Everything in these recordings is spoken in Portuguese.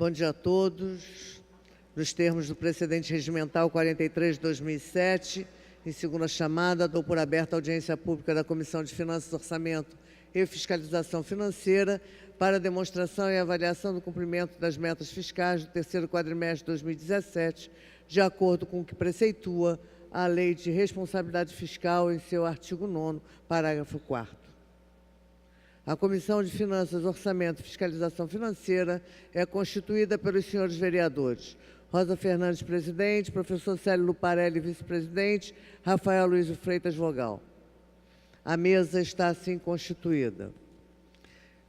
Bom dia a todos. Nos termos do precedente regimental 43 de 2007, em segunda chamada, dou por aberta a audiência pública da Comissão de Finanças, Orçamento e Fiscalização Financeira para demonstração e avaliação do cumprimento das metas fiscais do terceiro quadrimestre de 2017, de acordo com o que preceitua a Lei de Responsabilidade Fiscal em seu artigo 9º, parágrafo 4º. A Comissão de Finanças, Orçamento e Fiscalização Financeira é constituída pelos senhores vereadores Rosa Fernandes, presidente, professor Célio Luparelli, vice-presidente, Rafael Luiz Freitas, vogal. A mesa está assim constituída.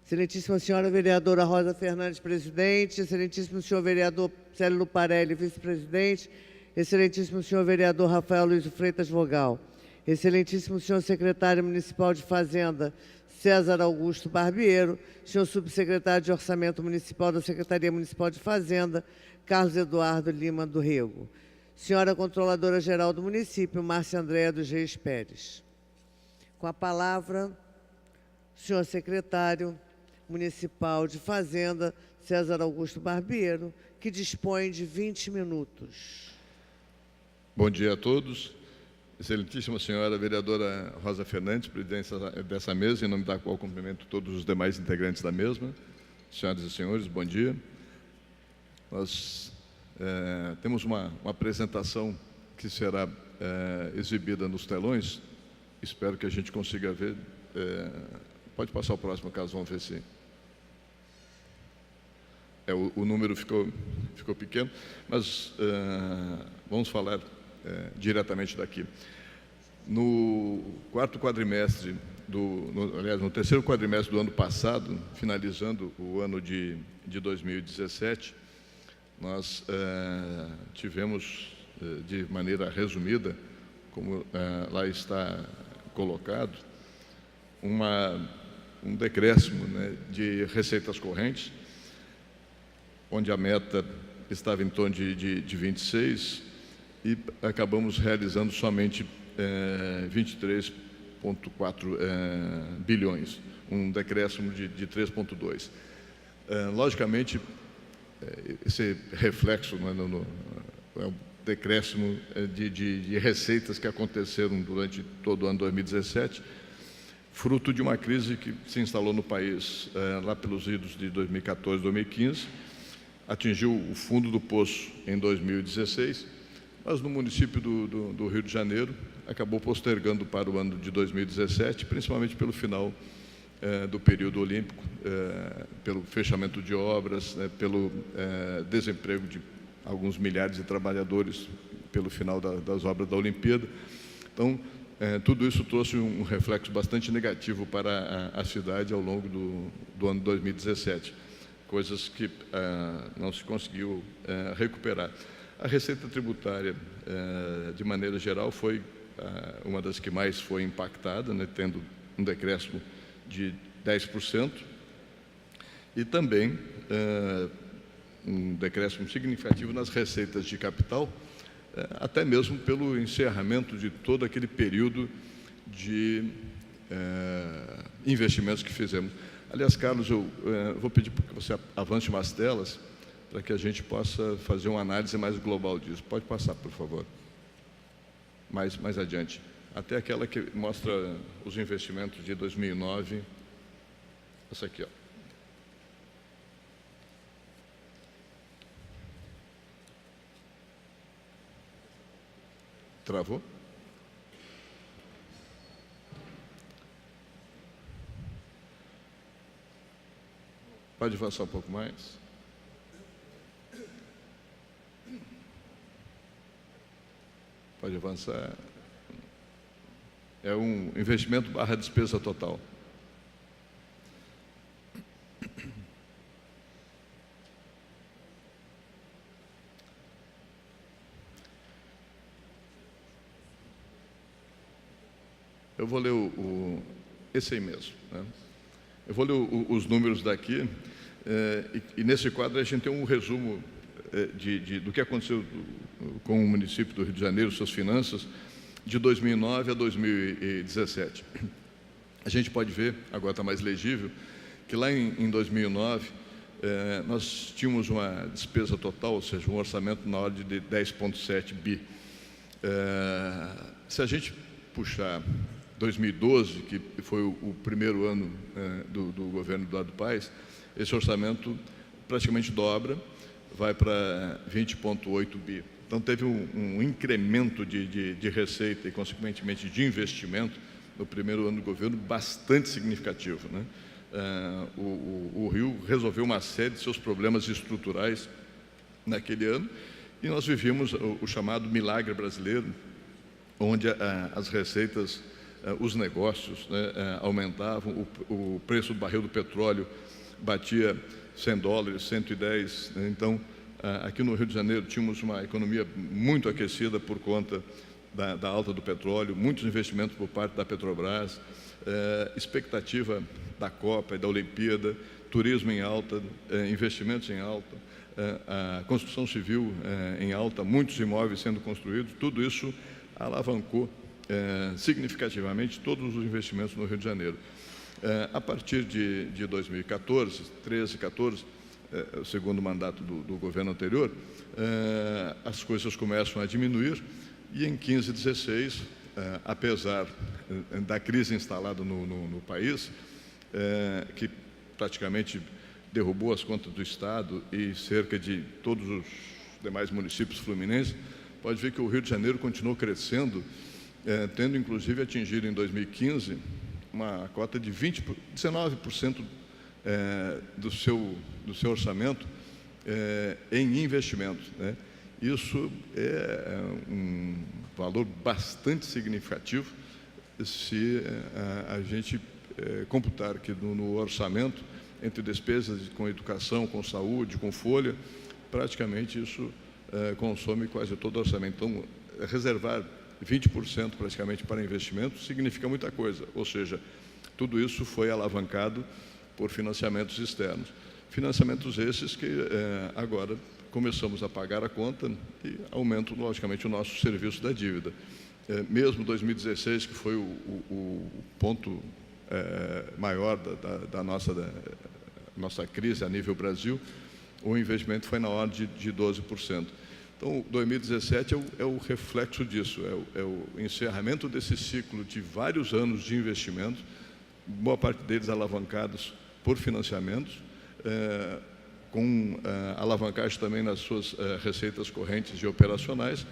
Excelentíssima senhora vereadora Rosa Fernandes, presidente, excelentíssimo senhor vereador Célio Luparelli, vice-presidente, excelentíssimo senhor vereador Rafael Luiz Freitas, vogal. Excelentíssimo senhor secretário municipal de Fazenda, César Augusto Barbiero, senhor subsecretário de Orçamento Municipal da Secretaria Municipal de Fazenda, Carlos Eduardo Lima do Rego. Senhora Controladora-Geral do Município, Márcia Andréa dos Reis Pérez. Com a palavra, senhor secretário municipal de Fazenda, César Augusto Barbiero, que dispõe de 20 minutos. Bom dia a todos. Excelentíssima senhora vereadora Rosa Fernandes, presidente dessa mesa, em nome da qual cumprimento todos os demais integrantes da mesma. Senhoras e senhores, bom dia. Nós temos uma apresentação que será exibida nos telões. Espero que a gente consiga ver. Pode passar o próximo, caso vamos ver se... o número ficou pequeno, mas vamos falar diretamente daqui. No quarto quadrimestre, aliás, no terceiro quadrimestre do ano passado, finalizando o ano de 2017, nós tivemos, de maneira resumida, como lá está colocado, um decréscimo, né, de receitas correntes, onde a meta estava em torno de 26 e acabamos realizando somente 23,4 bilhões, um decréscimo de 3,2. Logicamente, esse reflexo é um decréscimo de receitas que aconteceram durante todo o ano 2017, fruto de uma crise que se instalou no país lá pelos idos de 2014, 2015, atingiu o fundo do poço em 2016, mas no município do Rio de Janeiro acabou postergando para o ano de 2017, principalmente pelo final do período olímpico, pelo fechamento de obras, pelo desemprego de alguns milhares de trabalhadores pelo final das obras da Olimpíada. Então, tudo isso trouxe um reflexo bastante negativo para a cidade ao longo do ano 2017, coisas que não se conseguiu recuperar. A receita tributária, de maneira geral, foi uma das que mais foi impactada, né, tendo um decréscimo de 10%, e também um decréscimo significativo nas receitas de capital, até mesmo pelo encerramento de todo aquele período de investimentos que fizemos. Aliás, Carlos, eu vou pedir para que você avance umas telas para que a gente possa fazer uma análise mais global disso. Pode passar, por favor. Mais adiante. Até aquela que mostra os investimentos de 2009. Essa aqui, ó. Travou? Pode avançar um pouco mais? Pode avançar. É um investimento barra despesa total. Eu vou ler esse aí mesmo, né? Eu vou ler os números daqui, e nesse quadro a gente tem um resumo do que aconteceu com o município do Rio de Janeiro, suas finanças, de 2009 a 2017. A gente pode ver, agora está mais legível, que lá em 2009 nós tínhamos uma despesa total, ou seja, um orçamento na ordem de 10,7 bi. Se a gente puxar 2012, que foi o primeiro ano do governo Eduardo Paes, esse orçamento praticamente dobra, vai para 20,8 bi. Então, teve um incremento de receita e, consequentemente, de investimento no primeiro ano do governo bastante significativo, né? O Rio resolveu uma série de seus problemas estruturais naquele ano e nós vivíamos o chamado milagre brasileiro, onde as receitas, os negócios, né, aumentavam, o preço do barril do petróleo batia $100, 110, né? Então, aqui no Rio de Janeiro tínhamos uma economia muito aquecida por conta da alta do petróleo, muitos investimentos por parte da Petrobras, expectativa da Copa e da Olimpíada, turismo em alta, investimentos em alta, a construção civil em alta, muitos imóveis sendo construídos, tudo isso alavancou significativamente todos os investimentos no Rio de Janeiro. A partir de 2014, 13, 14, o segundo mandato do governo anterior, as coisas começam a diminuir e em 15, 16, apesar da crise instalada no país, que praticamente derrubou as contas do Estado e cerca de todos os demais municípios fluminenses, pode ver que o Rio de Janeiro continuou crescendo, tendo inclusive atingido em 2015 uma cota de 19% do seu orçamento em investimentos, né? Isso é um valor bastante significativo se a gente computar que no orçamento, entre despesas com educação, com saúde, com folha, praticamente isso consome quase todo o orçamento. Então, reservar 20% praticamente para investimento significa muita coisa, ou seja, tudo isso foi alavancado por financiamentos externos. Financiamentos esses que agora começamos a pagar a conta e aumentam, logicamente, o nosso serviço da dívida. Mesmo 2016, que foi o ponto maior da nossa crise a nível Brasil, o investimento foi na ordem de 12%. Então, 2017 é o reflexo disso, é o encerramento desse ciclo de vários anos de investimentos, boa parte deles alavancados por financiamentos, com alavancagem também nas suas receitas correntes e operacionais,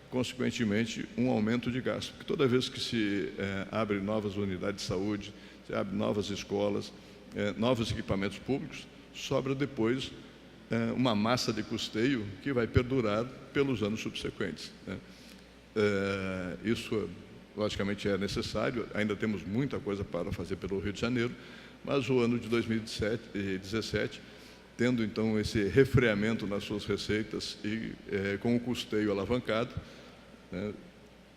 consequentemente, um aumento de gasto. Porque toda vez que se abre novas unidades de saúde, se abre novas escolas, novos equipamentos públicos, sobra depois uma massa de custeio que vai perdurar pelos anos subsequentes, né? Isso, logicamente, é necessário, ainda temos muita coisa para fazer pelo Rio de Janeiro, mas o ano de 2017, tendo então esse refreamento nas suas receitas e com o custeio alavancado, né,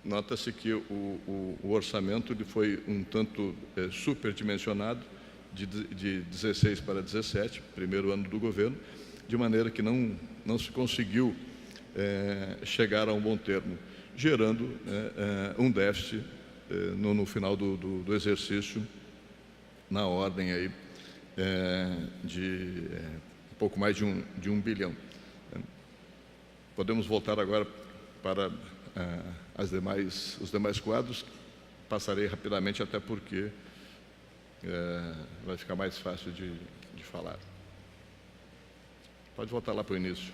nota-se que o orçamento ele foi um tanto superdimensionado de 16 para 17, primeiro ano do governo, de maneira que não se conseguiu chegar a um bom termo, gerando um déficit no final do exercício na ordem aí, de um pouco mais de um bilhão. Podemos voltar agora para os demais quadros. Passarei rapidamente, até porque vai ficar mais fácil de falar. Pode voltar lá para o início.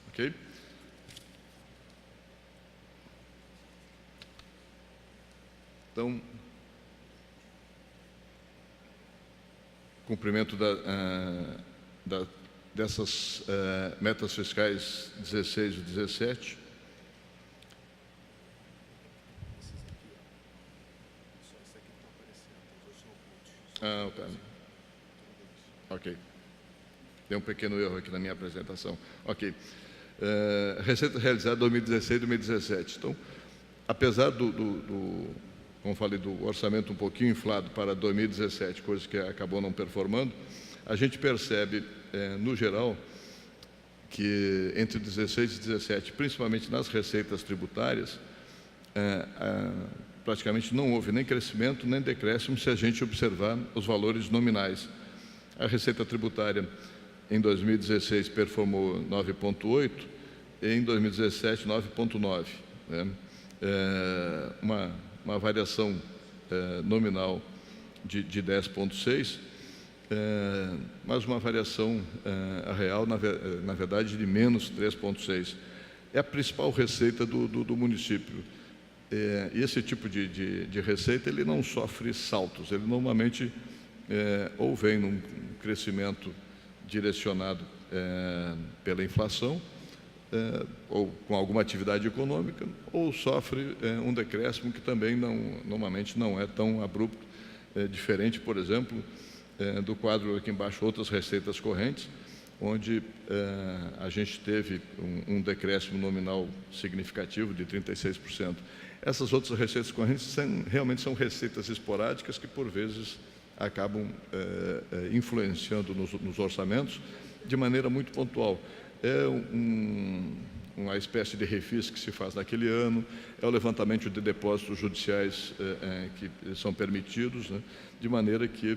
Ok? Então, cumprimento dessas metas fiscais 16 e 17. Tá. Ok. Tem um pequeno erro aqui na minha apresentação. Ok. Receita realizada 2016 e 2017. Então, apesar como falei, do orçamento um pouquinho inflado para 2017, coisa que acabou não performando, a gente percebe, no geral, que entre 16 e 17, principalmente nas receitas tributárias, praticamente não houve nem crescimento nem decréscimo se a gente observar os valores nominais. A receita tributária em 2016 performou 9,8 e em 2017 9,9, né? Uma variação nominal de 10,6, mas uma variação real, na verdade, de menos 3,6. É a principal receita do município. E esse tipo de receita ele não sofre saltos, ele normalmente ou vem num crescimento direcionado pela inflação, ou com alguma atividade econômica, ou sofre um decréscimo que também normalmente não é tão abrupto, diferente, por exemplo, do quadro aqui embaixo, outras receitas correntes, onde a gente teve um decréscimo nominal significativo de 36%. Essas outras receitas correntes realmente são receitas esporádicas que, por vezes, acabam influenciando nos orçamentos de maneira muito pontual. É uma espécie de refis que se faz naquele ano, é o levantamento de depósitos judiciais que são permitidos, né, de maneira que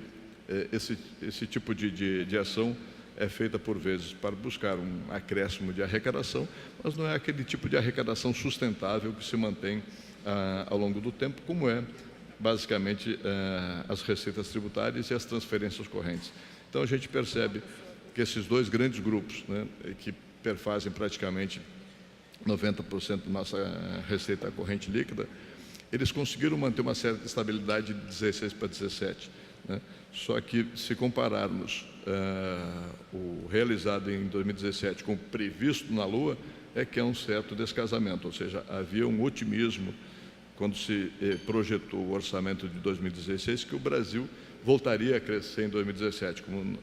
esse tipo de ação é feita por vezes para buscar um acréscimo de arrecadação, mas não é aquele tipo de arrecadação sustentável que se mantém ao longo do tempo, como é basicamente as receitas tributárias e as transferências correntes. Então a gente percebe que esses dois grandes grupos, né, que perfazem praticamente 90% da nossa receita corrente líquida, eles conseguiram manter uma certa estabilidade de 16 para 17, né? Só que, se compararmos o realizado em 2017 com o previsto na Lua, é que é um certo descasamento, ou seja, havia um otimismo quando se projetou o orçamento de 2016 que o Brasil voltaria a crescer em 2017, como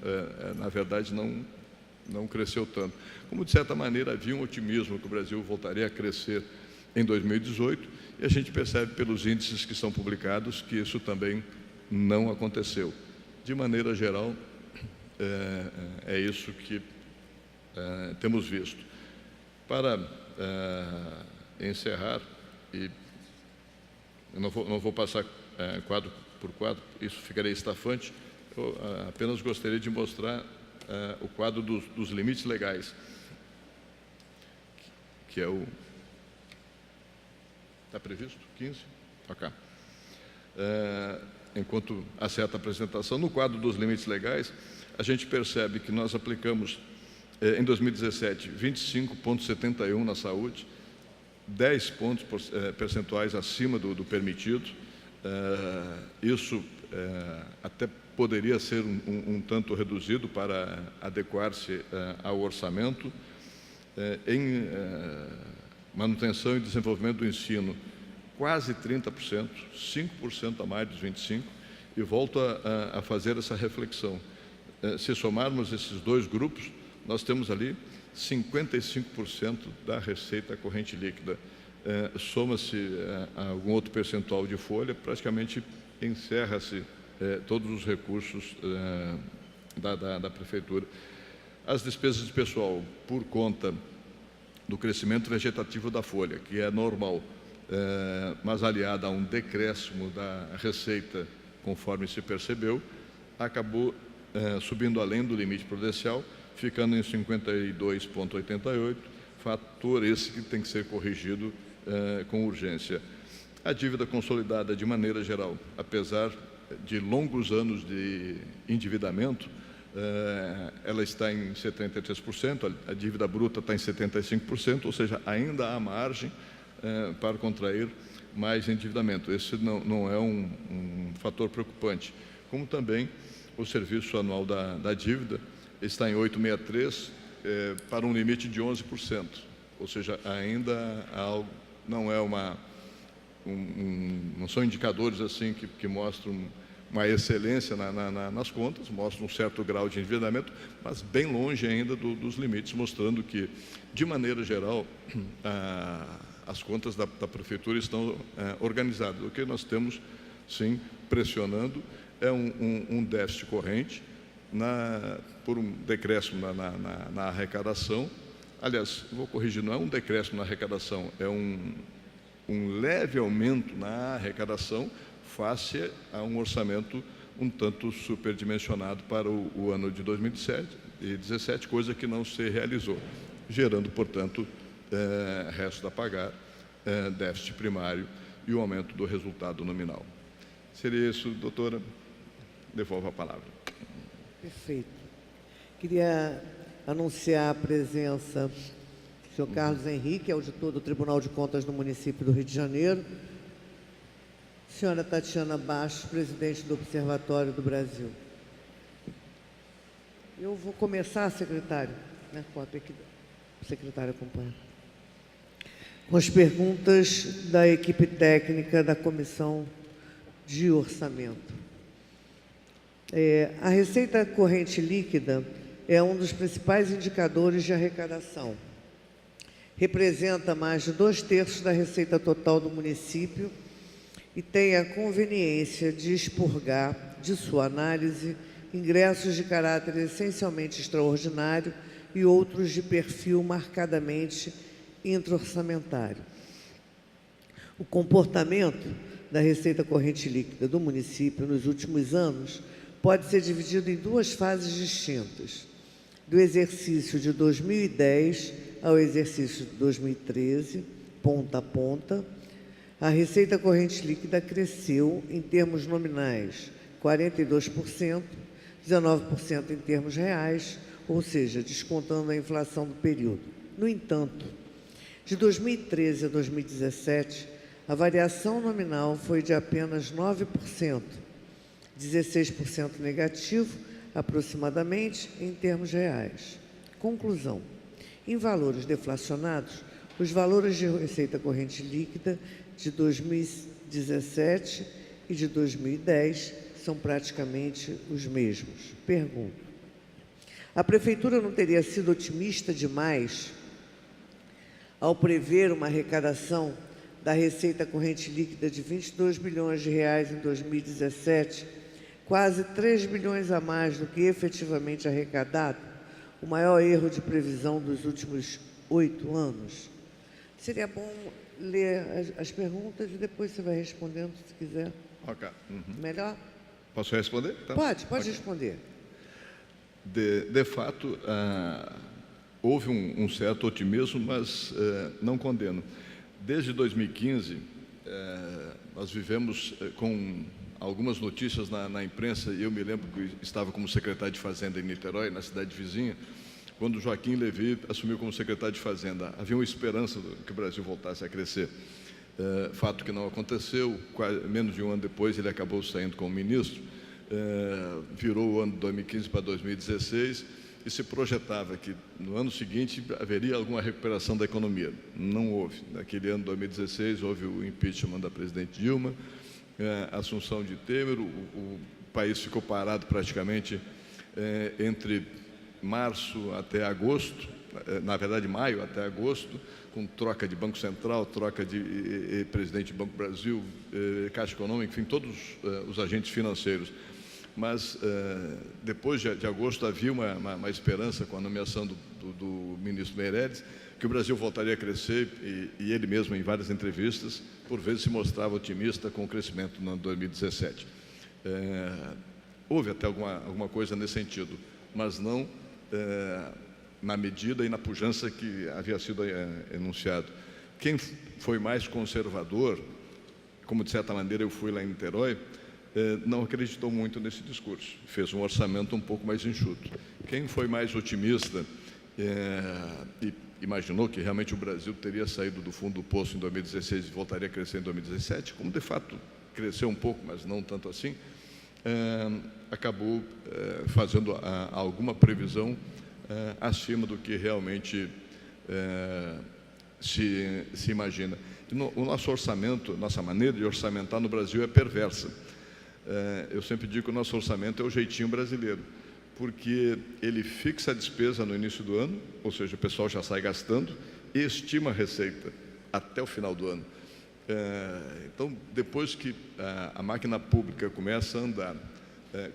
na verdade não cresceu tanto. Como, de certa maneira, havia um otimismo que o Brasil voltaria a crescer em 2018, e a gente percebe pelos índices que são publicados que isso também não aconteceu. De maneira geral, é isso que temos visto. Para encerrar, e eu não vou passar quadro por quadro, isso ficaria estafante, eu apenas gostaria de mostrar o quadro dos limites legais, que é o... Está previsto? 15? Ok. Enquanto acerta a apresentação, no quadro dos limites legais, a gente percebe que nós aplicamos, em 2017, 25,71 na saúde, 10 pontos percentuais acima do permitido. Isso até poderia ser um tanto reduzido para adequar-se ao orçamento. Em manutenção e desenvolvimento do ensino, quase 30%, 5% a mais dos 25%, e volto a fazer essa reflexão. Se somarmos esses dois grupos, nós temos ali 55% da receita corrente líquida. Soma-se algum outro percentual de folha, praticamente encerra-se todos os recursos da Prefeitura. As despesas de pessoal, por conta do crescimento vegetativo da folha, que é normal, mas aliada a um decréscimo da receita, conforme se percebeu, acabou subindo além do limite prudencial, ficando em 52,88, fator esse que tem que ser corrigido com urgência. A dívida consolidada, de maneira geral, apesar de longos anos de endividamento, ela está em 73%, a dívida bruta está em 75%, ou seja, ainda há margem para contrair mais endividamento. Esse não é um fator preocupante. Como também o serviço anual da dívida está em 8,63 para um limite de 11%, ou seja, ainda não são indicadores assim que mostram uma excelência nas contas, mostram um certo grau de endividamento, mas bem longe ainda dos limites, mostrando que, de maneira geral, as contas da Prefeitura estão organizadas. O que nós temos, sim, pressionando é um déficit corrente por um decréscimo na arrecadação. Aliás, vou corrigir, não é um decréscimo na arrecadação, é um um leve aumento na arrecadação face a um orçamento um tanto superdimensionado para o ano de 2017, coisa que não se realizou, gerando, portanto, resto a pagar, déficit primário e o aumento do resultado nominal. Seria isso, doutora. Devolvo a palavra. Perfeito. Queria anunciar a presença do senhor Carlos Henrique, auditor do Tribunal de Contas do município do Rio de Janeiro, senhora Tatiana Bastos, presidente do Observatório do Brasil. Eu vou começar, secretário, né? Cópia aqui, o secretário acompanha, com as perguntas da equipe técnica da Comissão de Orçamento. A receita corrente líquida é um dos principais indicadores de arrecadação. Representa mais de 2/3 da receita total do município e tem a conveniência de expurgar de sua análise ingressos de caráter essencialmente extraordinário e outros de perfil marcadamente intra-orçamentário. O comportamento da receita corrente líquida do município nos últimos anos pode ser dividido em duas fases distintas: do exercício de 2010 ao exercício de 2013, ponta a ponta. A receita corrente líquida cresceu em termos nominais 42%, 19% em termos reais, ou seja, descontando a inflação do período. No entanto, de 2013 a 2017, a variação nominal foi de apenas 9%, 16% negativo, aproximadamente, em termos reais. Conclusão: em valores deflacionados, os valores de receita corrente líquida de 2017 e de 2010 são praticamente os mesmos. Pergunto: a Prefeitura não teria sido otimista demais ao prever uma arrecadação da receita corrente líquida de 22 bilhões de reais em 2017, quase 3 bilhões a mais do que efetivamente arrecadado, o maior erro de previsão dos últimos 8 anos? Seria bom ler as perguntas e depois você vai respondendo, se quiser. Ok. Melhor? Posso responder? Tá. Pode Ok. responder. De fato, houve um certo otimismo, mas não condeno. Desde 2015, nós vivemos com algumas notícias na imprensa, e eu me lembro que estava como secretário de Fazenda em Niterói, na cidade vizinha, quando Joaquim Levy assumiu como secretário de Fazenda. Havia uma esperança que o Brasil voltasse a crescer. Fato que não aconteceu. Menos de um ano depois, ele acabou saindo como ministro. Virou o ano de 2015 para 2016 e se projetava que no ano seguinte haveria alguma recuperação da economia. Não houve. Naquele ano de 2016 houve o impeachment da presidente Dilma, a assunção de Temer, o país ficou parado praticamente entre março até agosto, na verdade maio até agosto, com troca de Banco Central, troca de presidente do Banco Brasil, Caixa Econômica, enfim, todos os agentes financeiros. Mas depois de agosto havia uma esperança com a nomeação do ministro Meirelles, que o Brasil voltaria a crescer, e ele mesmo, em várias entrevistas, por vezes se mostrava otimista com o crescimento no ano 2017. Houve até alguma coisa nesse sentido, mas não na medida e na pujança que havia sido enunciado. Quem foi mais conservador, como de certa maneira eu fui lá em Niterói, não acreditou muito nesse discurso, fez um orçamento um pouco mais enxuto. Quem foi mais otimista e imaginou que realmente o Brasil teria saído do fundo do poço em 2016 e voltaria a crescer em 2017, como de fato cresceu um pouco, mas não tanto assim, acabou fazendo alguma previsão acima do que realmente se imagina. O nosso orçamento, nossa maneira de orçamentar no Brasil é perversa. Eu sempre digo que o nosso orçamento é o jeitinho brasileiro, porque ele fixa a despesa no início do ano, ou seja, o pessoal já sai gastando, e estima a receita até o final do ano. Então, depois que a máquina pública começa a andar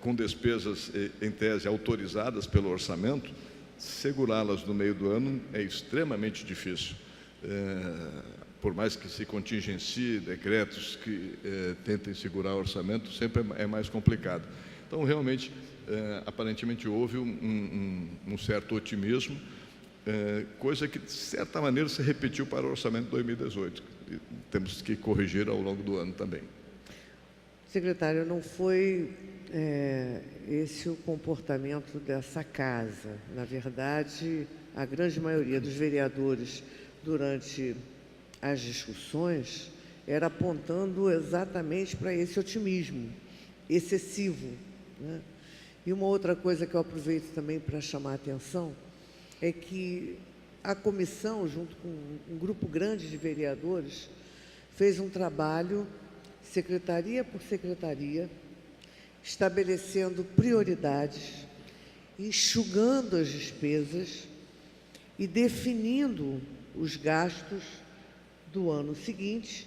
com despesas, em tese, autorizadas pelo orçamento, segurá-las no meio do ano é extremamente difícil. por mais que se contingencie decretos que tentem segurar o orçamento, sempre é mais complicado. Então, realmente, aparentemente houve um certo otimismo, coisa que, de certa maneira, se repetiu para o orçamento de 2018. E temos que corrigir ao longo do ano também. Secretário, não foi esse o comportamento dessa casa. Na verdade, a grande maioria dos vereadores, durante as discussões, era apontando exatamente para esse otimismo excessivo, né? E uma outra coisa que eu aproveito também para chamar a atenção é que a comissão, junto com um grupo grande de vereadores, fez um trabalho, secretaria por secretaria, estabelecendo prioridades, enxugando as despesas e definindo os gastos do ano seguinte,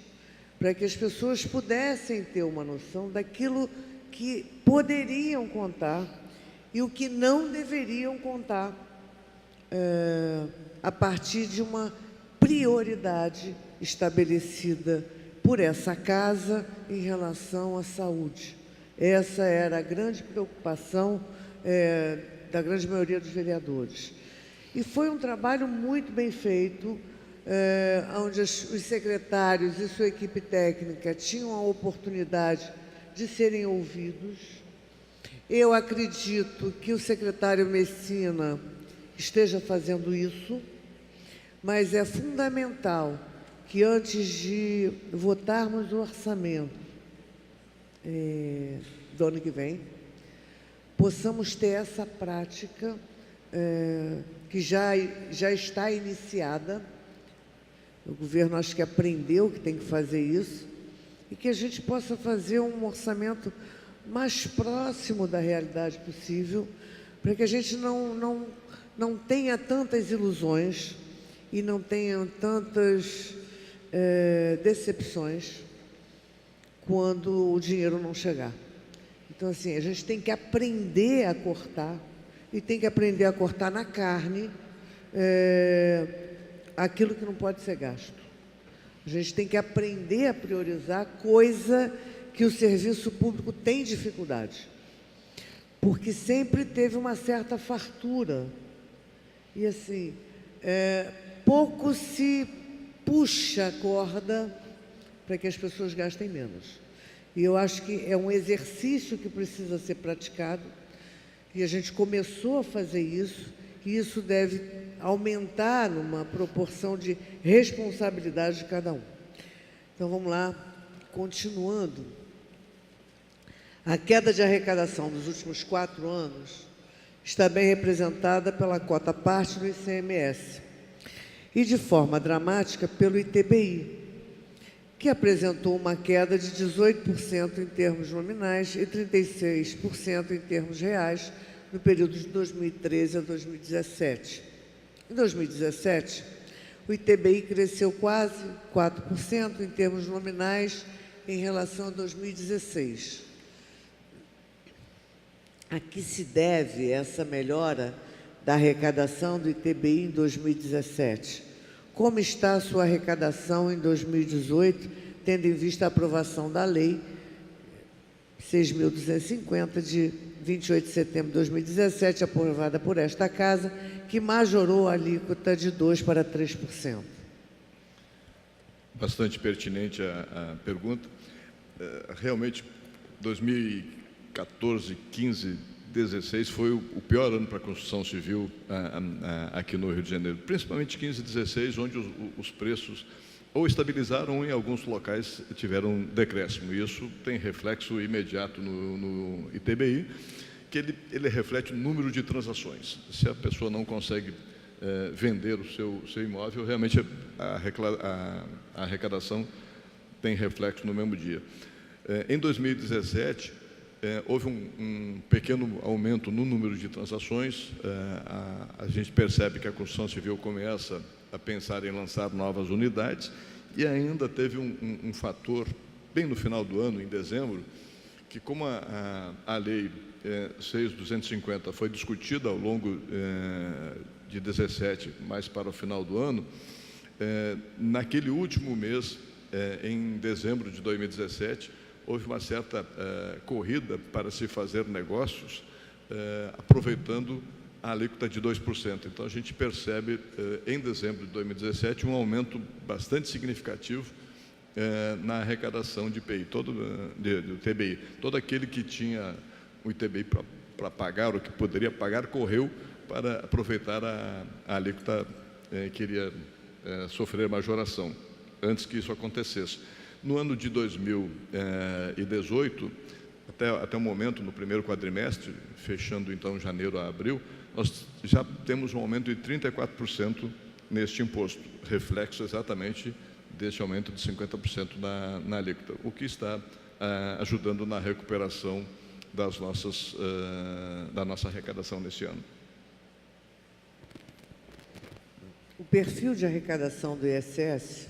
para que as pessoas pudessem ter uma noção daquilo que poderiam contar e o que não deveriam contar a partir de uma prioridade estabelecida por essa casa em relação à saúde. Essa era a grande preocupação da grande maioria dos vereadores. E foi um trabalho muito bem feito, onde os secretários e sua equipe técnica tinham a oportunidade de serem ouvidos. Eu acredito que o secretário Messina esteja fazendo isso, mas é fundamental que, antes de votarmos o orçamento do ano que vem, possamos ter essa prática que já está iniciada. O governo, acho que aprendeu que tem que fazer isso, e que a gente possa fazer um orçamento mais próximo da realidade possível, para que a gente não tenha tantas ilusões e não tenha tantas decepções quando o dinheiro não chegar. Então, assim, a gente tem que aprender a cortar, e tem que aprender a cortar na carne aquilo que não pode ser gasto. A gente tem que aprender a priorizar coisa que o serviço público tem dificuldade, porque sempre teve uma certa fartura. E, assim, pouco se puxa a corda para que as pessoas gastem menos. E eu acho que é um exercício que precisa ser praticado, e a gente começou a fazer isso, e isso deve aumentar numa proporção de responsabilidade de cada um. Então, vamos lá, continuando. A queda de arrecadação dos últimos 4 anos está bem representada pela cota parte do ICMS e, de forma dramática, pelo ITBI, que apresentou uma queda de 18% em termos nominais e 36% em termos reais no período de 2013 a 2017. Em 2017, o ITBI cresceu quase 4% em termos nominais em relação a 2016. A que se deve essa melhora da arrecadação do ITBI em 2017? Como está a sua arrecadação em 2018, tendo em vista a aprovação da Lei 6.250, de 28 de setembro de 2017, aprovada por esta Casa, que majorou a alíquota de 2% para 3%? Bastante pertinente a pergunta. Realmente, 2014, 15, 16 foi o pior ano para a construção civil aqui no Rio de Janeiro, principalmente 15 e 16, onde os preços ou estabilizaram ou, em alguns locais, tiveram decréscimo. E isso tem reflexo imediato no ITBI, que ele reflete o número de transações. Se a pessoa não consegue vender o seu imóvel, realmente a arrecadação tem reflexo no mesmo dia. Em 2017, houve um pequeno aumento no número de transações. A gente percebe que a construção civil começa a pensar em lançar novas unidades, e ainda teve um fator, bem no final do ano, em dezembro, que, como a Lei 6.250 foi discutida ao longo de 17, mais para o final do ano, naquele último mês, em dezembro de 2017, houve uma certa corrida para se fazer negócios, aproveitando a alíquota de 2%. Então, a gente percebe, em dezembro de 2017, um aumento bastante significativo na arrecadação de IPI, do TBI. Todo aquele que tinha o ITBI para pagar, ou que poderia pagar, correu para aproveitar a alíquota que iria sofrer majoração, antes que isso acontecesse. No ano de 2018, até o momento, no primeiro quadrimestre, fechando então janeiro a abril, nós já temos um aumento de 34% neste imposto, reflexo exatamente deste aumento de 50% na alíquota, o que está ajudando na recuperação da nossa arrecadação neste ano. O perfil de arrecadação do ISS,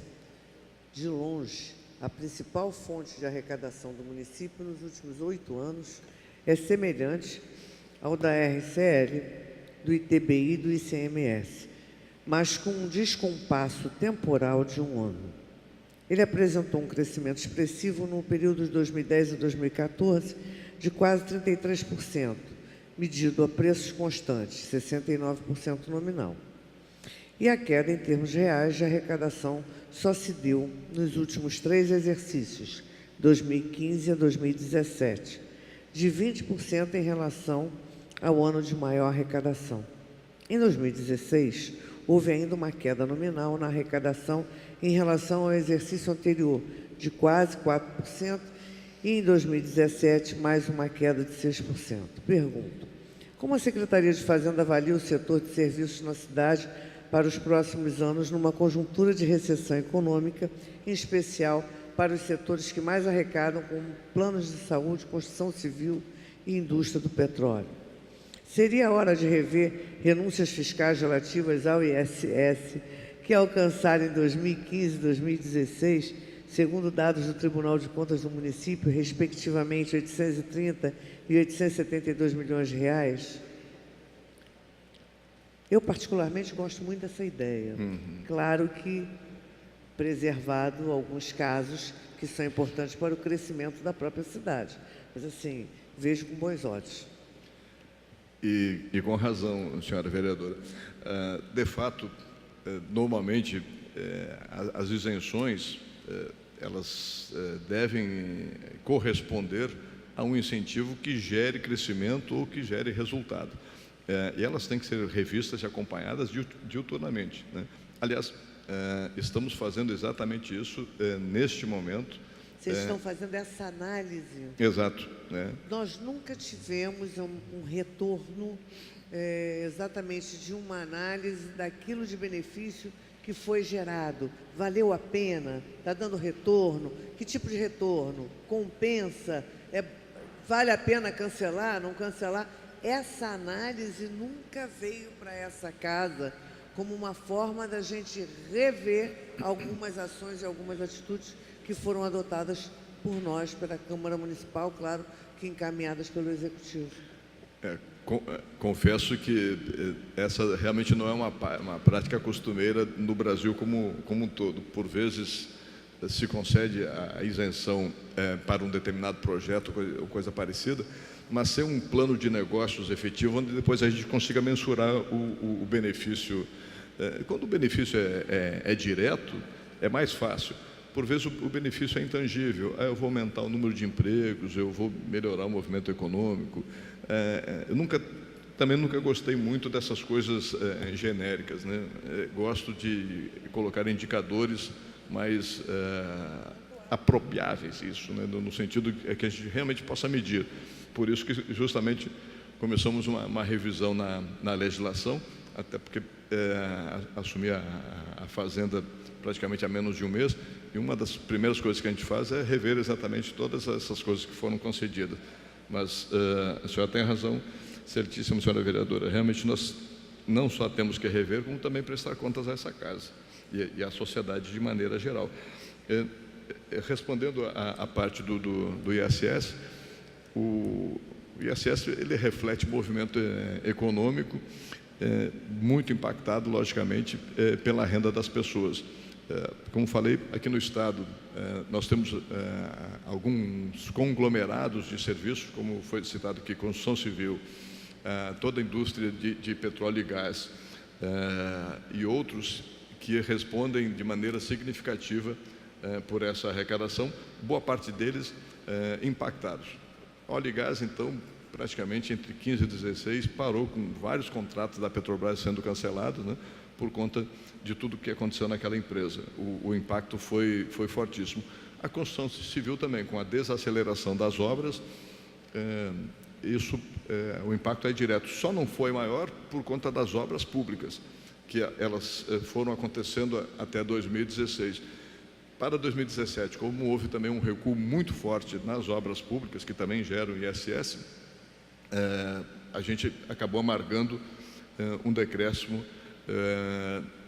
de longe, a principal fonte de arrecadação do município nos últimos 8 anos é semelhante ao da RCL, do ITBI e do ICMS, mas com um descompasso temporal de um ano. Ele apresentou um crescimento expressivo no período de 2010 a 2014 de quase 33%, medido a preços constantes, 69% nominal. E a queda em termos reais de arrecadação só se deu nos últimos 3 exercícios, 2015 a 2017, de 20% em relação ao ano de maior arrecadação. Em 2016, houve ainda uma queda nominal na arrecadação em relação ao exercício anterior, de quase 4%, e em 2017, mais uma queda de 6%. Pergunto: como a Secretaria de Fazenda avalia o setor de serviços na cidade para os próximos anos, numa conjuntura de recessão econômica, em especial para os setores que mais arrecadam, como planos de saúde, construção civil e indústria do petróleo? Seria hora de rever renúncias fiscais relativas ao ISS, que alcançaram em 2015 e 2016, segundo dados do Tribunal de Contas do município, respectivamente 830 e 872 milhões de reais? Eu, particularmente, gosto muito dessa ideia. Claro que preservado alguns casos que são importantes para o crescimento da própria cidade. Mas, assim, vejo com bons olhos. E com razão, senhora vereadora. De fato, normalmente, as isenções, elas devem corresponder a um incentivo que gere crescimento ou que gere resultado. E elas têm que ser revistas e acompanhadas diuturnamente, né? Aliás, estamos fazendo exatamente isso neste momento. Vocês estão fazendo essa análise? Exato, né? Nós nunca tivemos um retorno exatamente de uma análise daquilo de benefício que foi gerado. Valeu a pena? Está dando retorno? Que tipo de retorno? Compensa? Vale a pena cancelar, não cancelar? Essa análise nunca veio para essa casa como uma forma da gente rever algumas ações e algumas atitudes que foram adotadas por nós, pela Câmara Municipal, claro, que encaminhadas pelo Executivo. Confesso que essa realmente não é uma prática costumeira no Brasil como um todo. Por vezes se concede a isenção para um determinado projeto ou coisa parecida, mas ser um plano de negócios efetivo, onde depois a gente consiga mensurar o benefício. Quando o benefício é direto, é mais fácil. Por vezes o benefício é intangível. Eu vou aumentar o número de empregos, eu vou melhorar o movimento econômico. Eu também nunca gostei muito dessas coisas genéricas, né? Gosto de colocar indicadores mais apropriáveis, isso, né? No sentido que a gente realmente possa medir. Por isso que justamente começamos uma revisão na legislação, até porque assumi a Fazenda praticamente há menos de um mês, e uma das primeiras coisas que a gente faz é rever exatamente todas essas coisas que foram concedidas. Mas a senhora tem razão, certíssima, senhora vereadora. Realmente nós não só temos que rever, como também prestar contas a essa casa e à sociedade de maneira geral. Respondendo à parte do ISS, o ISS ele reflete movimento econômico muito impactado, logicamente, pela renda das pessoas. Como falei, aqui no Estado, nós temos alguns conglomerados de serviços, como foi citado aqui, construção civil, toda a indústria de petróleo e gás, e outros que respondem de maneira significativa por essa arrecadação, boa parte deles impactados. Óleo e gás, então, praticamente entre 15 e 16, parou com vários contratos da Petrobras sendo cancelados, né, por conta de tudo que aconteceu naquela empresa. O impacto foi fortíssimo. A construção civil também, com a desaceleração das obras, o impacto é direto. Só não foi maior por conta das obras públicas, que elas foram acontecendo até 2016. Para 2017, como houve também um recuo muito forte nas obras públicas, que também geram ISS, a gente acabou amargando um decréscimo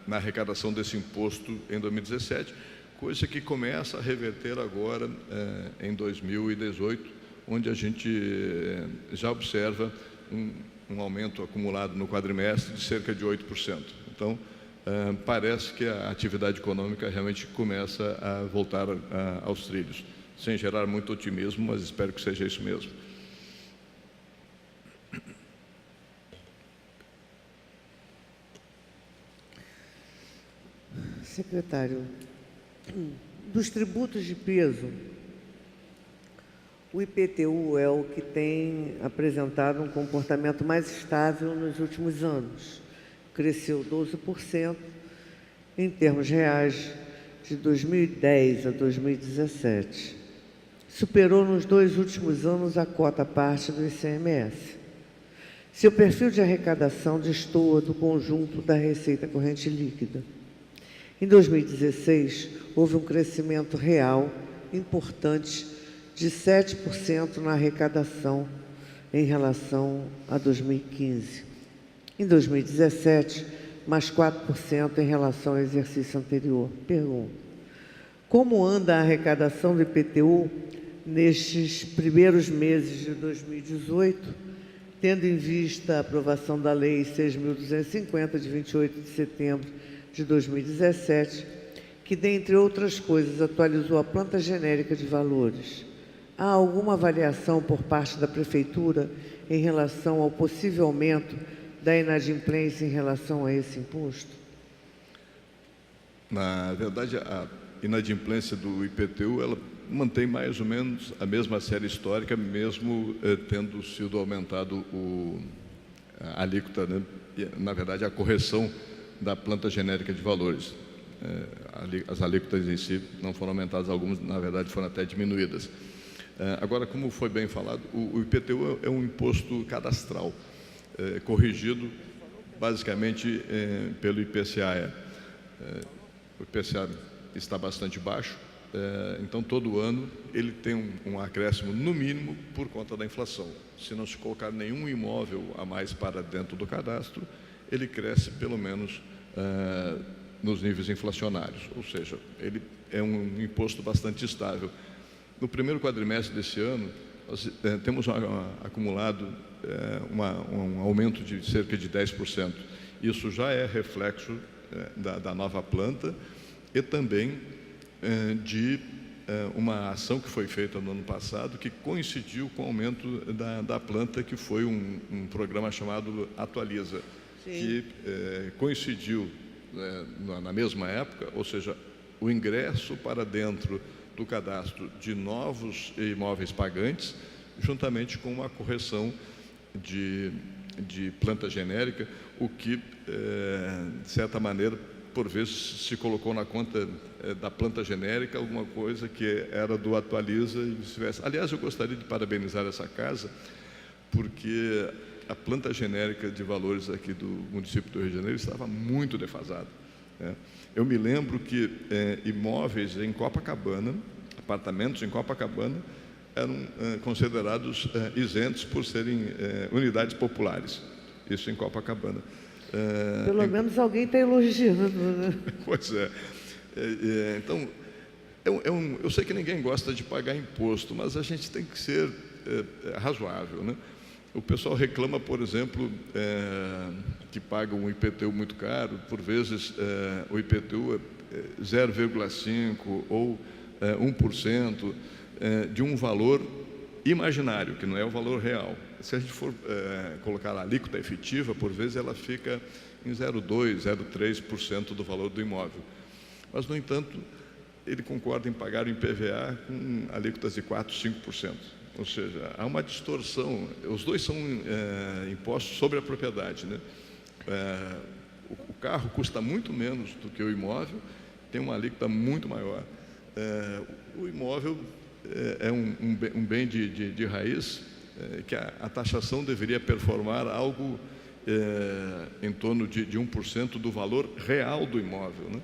na arrecadação desse imposto em 2017, coisa que começa a reverter agora em 2018, onde a gente já observa um aumento acumulado no quadrimestre de cerca de 8%. Então, parece que a atividade econômica realmente começa a voltar aos trilhos, sem gerar muito otimismo, mas espero que seja isso mesmo. Secretário, dos tributos de peso, o IPTU é o que tem apresentado um comportamento mais estável nos últimos anos. Cresceu 12% em termos reais de 2010 a 2017. Superou nos 2 últimos anos a cota parte do ICMS. Seu perfil de arrecadação destoa do conjunto da receita corrente líquida. Em 2016, houve um crescimento real importante de 7% na arrecadação em relação a 2015. Em 2017, mais 4% em relação ao exercício anterior. Pergunto: como anda a arrecadação do IPTU nestes primeiros meses de 2018, tendo em vista a aprovação da Lei 6.250, de 28 de setembro de 2017, que, dentre outras coisas, atualizou a planta genérica de valores? Há alguma avaliação por parte da Prefeitura em relação ao possível aumento da inadimplência em relação a esse imposto? Na verdade, a inadimplência do IPTU, ela mantém mais ou menos a mesma série histórica, mesmo tendo sido aumentado a alíquota, né? Na verdade, a correção da planta genérica de valores. As alíquotas em si não foram aumentadas, algumas, na verdade, foram até diminuídas. Agora, como foi bem falado, o IPTU é um imposto cadastral, corrigido basicamente pelo IPCA. O IPCA está bastante baixo, então todo ano ele tem um acréscimo no mínimo por conta da inflação. Se não se colocar nenhum imóvel a mais para dentro do cadastro, ele cresce pelo menos nos níveis inflacionários, ou seja, ele é um imposto bastante estável. No primeiro quadrimestre desse ano, nós temos acumulado um aumento de cerca de 10%. Isso já é reflexo da nova planta e também de uma ação que foi feita no ano passado, que coincidiu com o aumento da planta, que foi um programa chamado Atualiza. Sim. Que coincidiu na mesma época, ou seja, o ingresso para dentro do cadastro de novos imóveis pagantes, juntamente com uma correção de planta genérica, o que, de certa maneira, por vezes se colocou na conta da planta genérica alguma coisa que era do Atualiza e vice-versa. Aliás, eu gostaria de parabenizar essa casa, porque a planta genérica de valores aqui do município do Rio de Janeiro estava muito defasada. Eu me lembro que imóveis em Copacabana, apartamentos em Copacabana, eram considerados isentos por serem unidades populares. Isso em Copacabana. Pelo menos alguém está elogiando, né? Pois é. Então, eu sei que ninguém gosta de pagar imposto, mas a gente tem que ser razoável, né? O pessoal reclama, por exemplo, que paga um IPTU muito caro. Por vezes, o IPTU é 0,5% ou 1% de um valor imaginário, que não é o valor real. Se a gente for colocar a alíquota efetiva, por vezes ela fica em 0,2%, 0,3% do valor do imóvel. Mas, no entanto, ele concorda em pagar o IPVA com alíquotas de 4%, 5%. Ou seja, há uma distorção. Os dois são impostos sobre a propriedade, né? O carro custa muito menos do que o imóvel, tem uma alíquota muito maior. O imóvel é um bem de raiz, que a taxação deveria performar algo em torno de 1% do valor real do imóvel, né?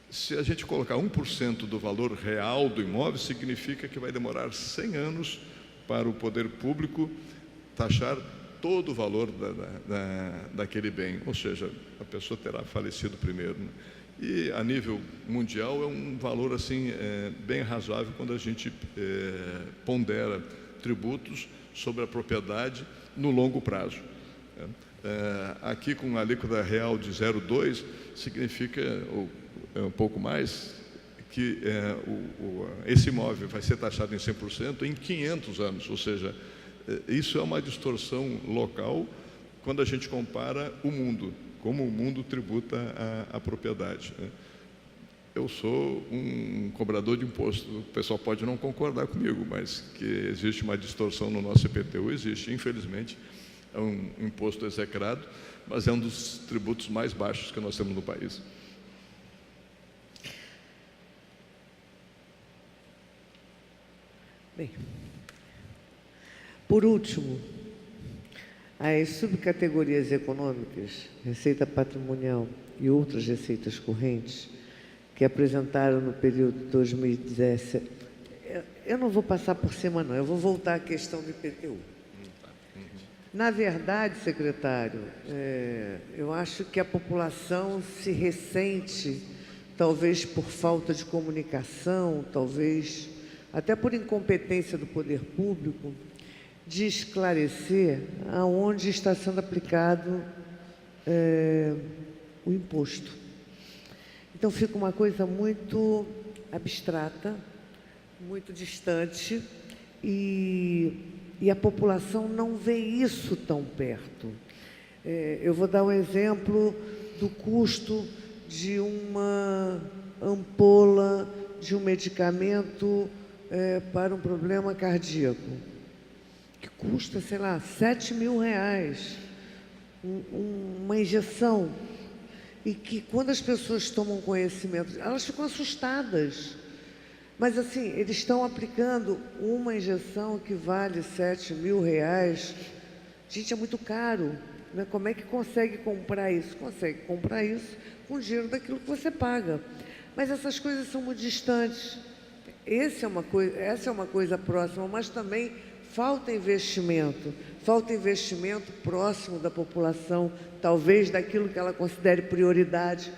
Se a gente colocar 1% do valor real do imóvel, significa que vai demorar 100 anos para o poder público taxar todo o valor daquele bem. Ou seja, a pessoa terá falecido primeiro, né? E a nível mundial é um valor assim bem razoável quando a gente pondera tributos sobre a propriedade no longo prazo. Aqui, com a alíquota real de 0,2, significa um pouco mais, que esse imóvel vai ser taxado em 100% em 500 anos, ou seja, isso é uma distorção local quando a gente compara o mundo, como o mundo tributa a propriedade, né? Eu sou um cobrador de imposto, o pessoal pode não concordar comigo, mas que existe uma distorção no nosso IPTU, existe, infelizmente, é um imposto execrado, mas é um dos tributos mais baixos que nós temos no país. Bem, por último, as subcategorias econômicas, receita patrimonial e outras receitas correntes, que apresentaram no período 2017, eu não vou passar por cima, não, eu vou voltar à questão do IPTU. Na verdade, secretário, eu acho que a população se ressente, talvez por falta de comunicação, talvez até por incompetência do poder público, de esclarecer aonde está sendo aplicado o imposto. Então, fica uma coisa muito abstrata, muito distante, e a população não vê isso tão perto. Eu vou dar um exemplo do custo de uma ampola de um medicamento para um problema cardíaco, que custa, sei lá, R$7.000, uma injeção, e que quando as pessoas tomam conhecimento, elas ficam assustadas. Mas assim, eles estão aplicando uma injeção que vale R$7.000. Gente, é muito caro, né? Como é que consegue comprar isso? Consegue comprar isso com o dinheiro daquilo que você paga. Mas essas coisas são muito distantes. Essa é uma coisa próxima, mas também falta investimento próximo da população, talvez daquilo que ela considere prioridade,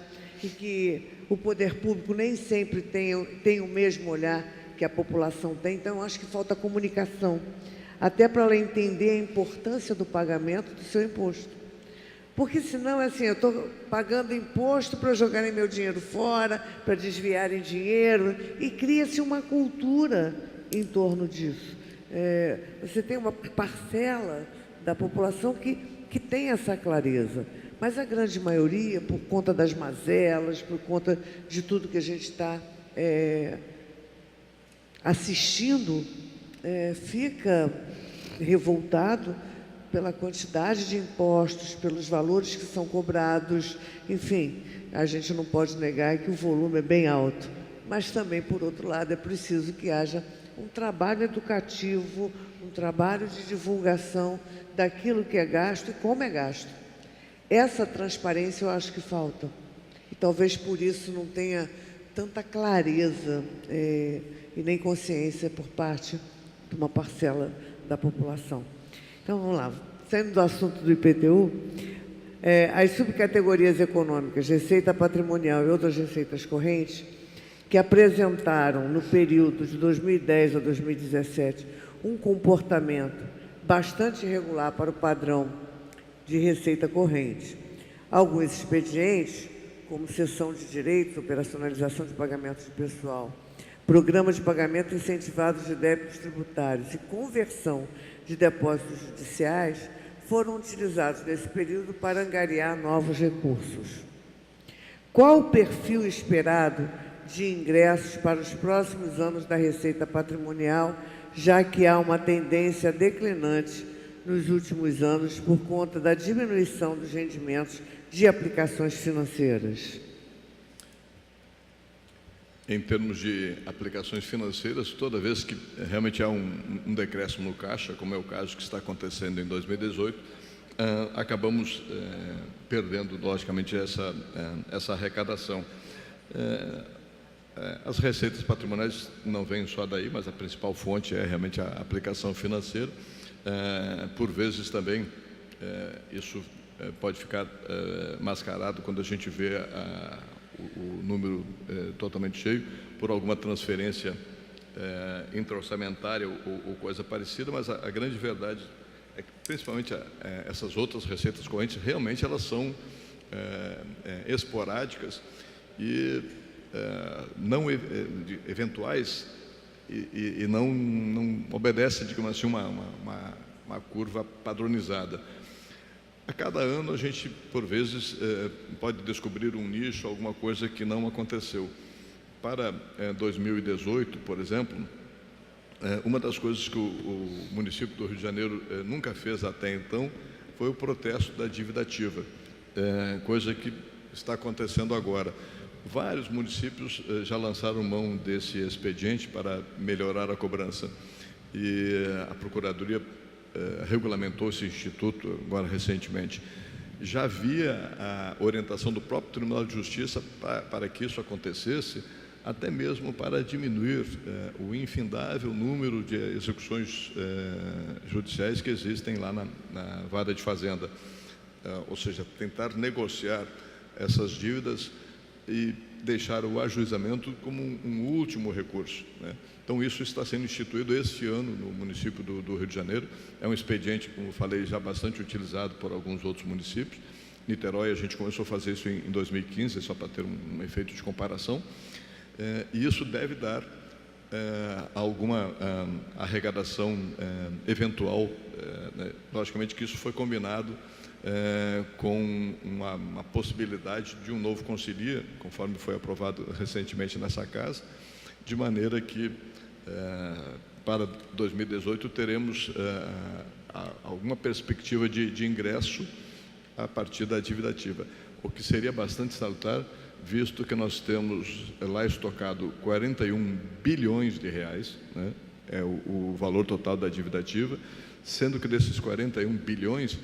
e que o poder público nem sempre tem o mesmo olhar que a população tem. Então, eu acho que falta comunicação, até para ela entender a importância do pagamento do seu imposto. Porque senão, assim, eu estou pagando imposto para jogarem meu dinheiro fora, para desviarem dinheiro, e cria-se uma cultura em torno disso. Você tem uma parcela da população que tem essa clareza, mas a grande maioria, por conta das mazelas, por conta de tudo que a gente está assistindo, fica revoltado pela quantidade de impostos, pelos valores que são cobrados. Enfim, a gente não pode negar que o volume é bem alto, mas também, por outro lado, é preciso que haja um trabalho educativo, um trabalho de divulgação daquilo que é gasto e como é gasto. Essa transparência eu acho que falta, e talvez por isso não tenha tanta clareza e nem consciência por parte de uma parcela da população. Então, vamos lá. Saindo do assunto do IPTU, as subcategorias econômicas, receita patrimonial e outras receitas correntes, que apresentaram, no período de 2010 a 2017, um comportamento bastante irregular para o padrão de receita corrente. Alguns expedientes, como cessão de direitos, operacionalização de pagamentos de pessoal, programa de pagamento incentivados de débitos tributários e conversão de depósitos judiciais, foram utilizados nesse período para angariar novos recursos. Qual o perfil esperado de ingressos para os próximos anos da receita patrimonial, já que há uma tendência declinante nos últimos anos por conta da diminuição dos rendimentos de aplicações financeiras? Em termos de aplicações financeiras, toda vez que realmente há um decréscimo no caixa, como é o caso que está acontecendo em 2018, acabamos perdendo, logicamente, essa arrecadação. As receitas patrimoniais não vêm só daí, mas a principal fonte é realmente a aplicação financeira. Por vezes também isso pode ficar mascarado quando a gente vê o número totalmente cheio por alguma transferência intra-orçamentária ou coisa parecida, mas a grande verdade é que, principalmente, essas outras receitas correntes, realmente elas são esporádicas e não eventuais e não obedece, digamos assim, uma curva padronizada. A cada ano a gente, por vezes, pode descobrir um nicho, alguma coisa que não aconteceu. Para 2018, por exemplo, uma das coisas que o município do Rio de Janeiro nunca fez até então foi o protesto da dívida ativa, coisa que está acontecendo agora. Vários municípios já lançaram mão desse expediente para melhorar a cobrança e a Procuradoria regulamentou esse instituto agora recentemente. Já havia a orientação do próprio Tribunal de Justiça para que isso acontecesse, até mesmo para diminuir o infindável número de execuções judiciais que existem lá na Vara de Fazenda, ou seja, tentar negociar essas dívidas e deixar o ajuizamento como um último recurso, né? Então, isso está sendo instituído este ano no município do Rio de Janeiro. É um expediente, como falei, já bastante utilizado por alguns outros municípios. Niterói, a gente começou a fazer isso em 2015, só para ter um efeito de comparação. E isso deve dar alguma arrecadação eventual. Né? Logicamente que isso foi combinado com uma possibilidade de um novo Concilia, conforme foi aprovado recentemente nessa casa, de maneira que para 2018 teremos alguma perspectiva de ingresso a partir da dívida ativa, o que seria bastante salutar, visto que nós temos lá estocado 41 bilhões de reais, né? É o valor total da dívida ativa, sendo que desses 41 bilhões,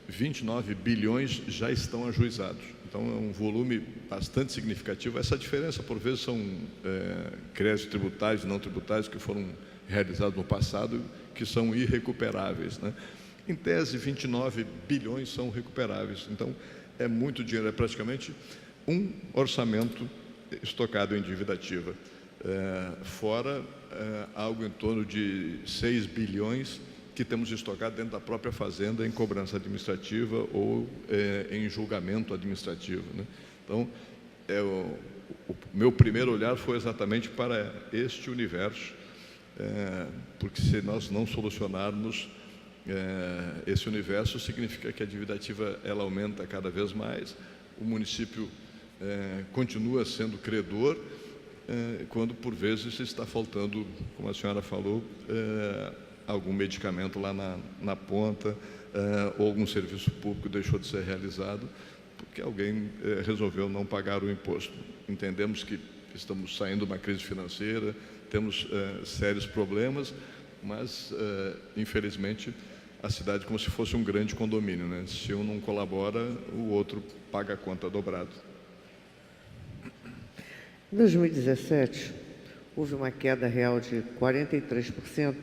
29 bilhões já estão ajuizados. Então, é um volume bastante significativo. Essa diferença, por vezes, são créditos tributários e não tributários que foram realizados no passado, que são irrecuperáveis, né? Em tese, 29 bilhões são recuperáveis. Então, é muito dinheiro, é praticamente um orçamento estocado em dívida ativa. Fora algo em torno de 6 bilhões que temos estocado dentro da própria Fazenda em cobrança administrativa ou em julgamento administrativo, né? Então, o meu primeiro olhar foi exatamente para este universo, porque se nós não solucionarmos esse universo, significa que a dívida ativa ela aumenta cada vez mais, o município continua sendo credor, quando por vezes está faltando, como a senhora falou, algum medicamento lá na ponta, ou algum serviço público deixou de ser realizado, porque alguém resolveu não pagar o imposto. Entendemos que estamos saindo de uma crise financeira, temos sérios problemas, mas, infelizmente, a cidade é como se fosse um grande condomínio, né? Se um não colabora, o outro paga a conta dobrado. Em 2017, houve uma queda real de 43%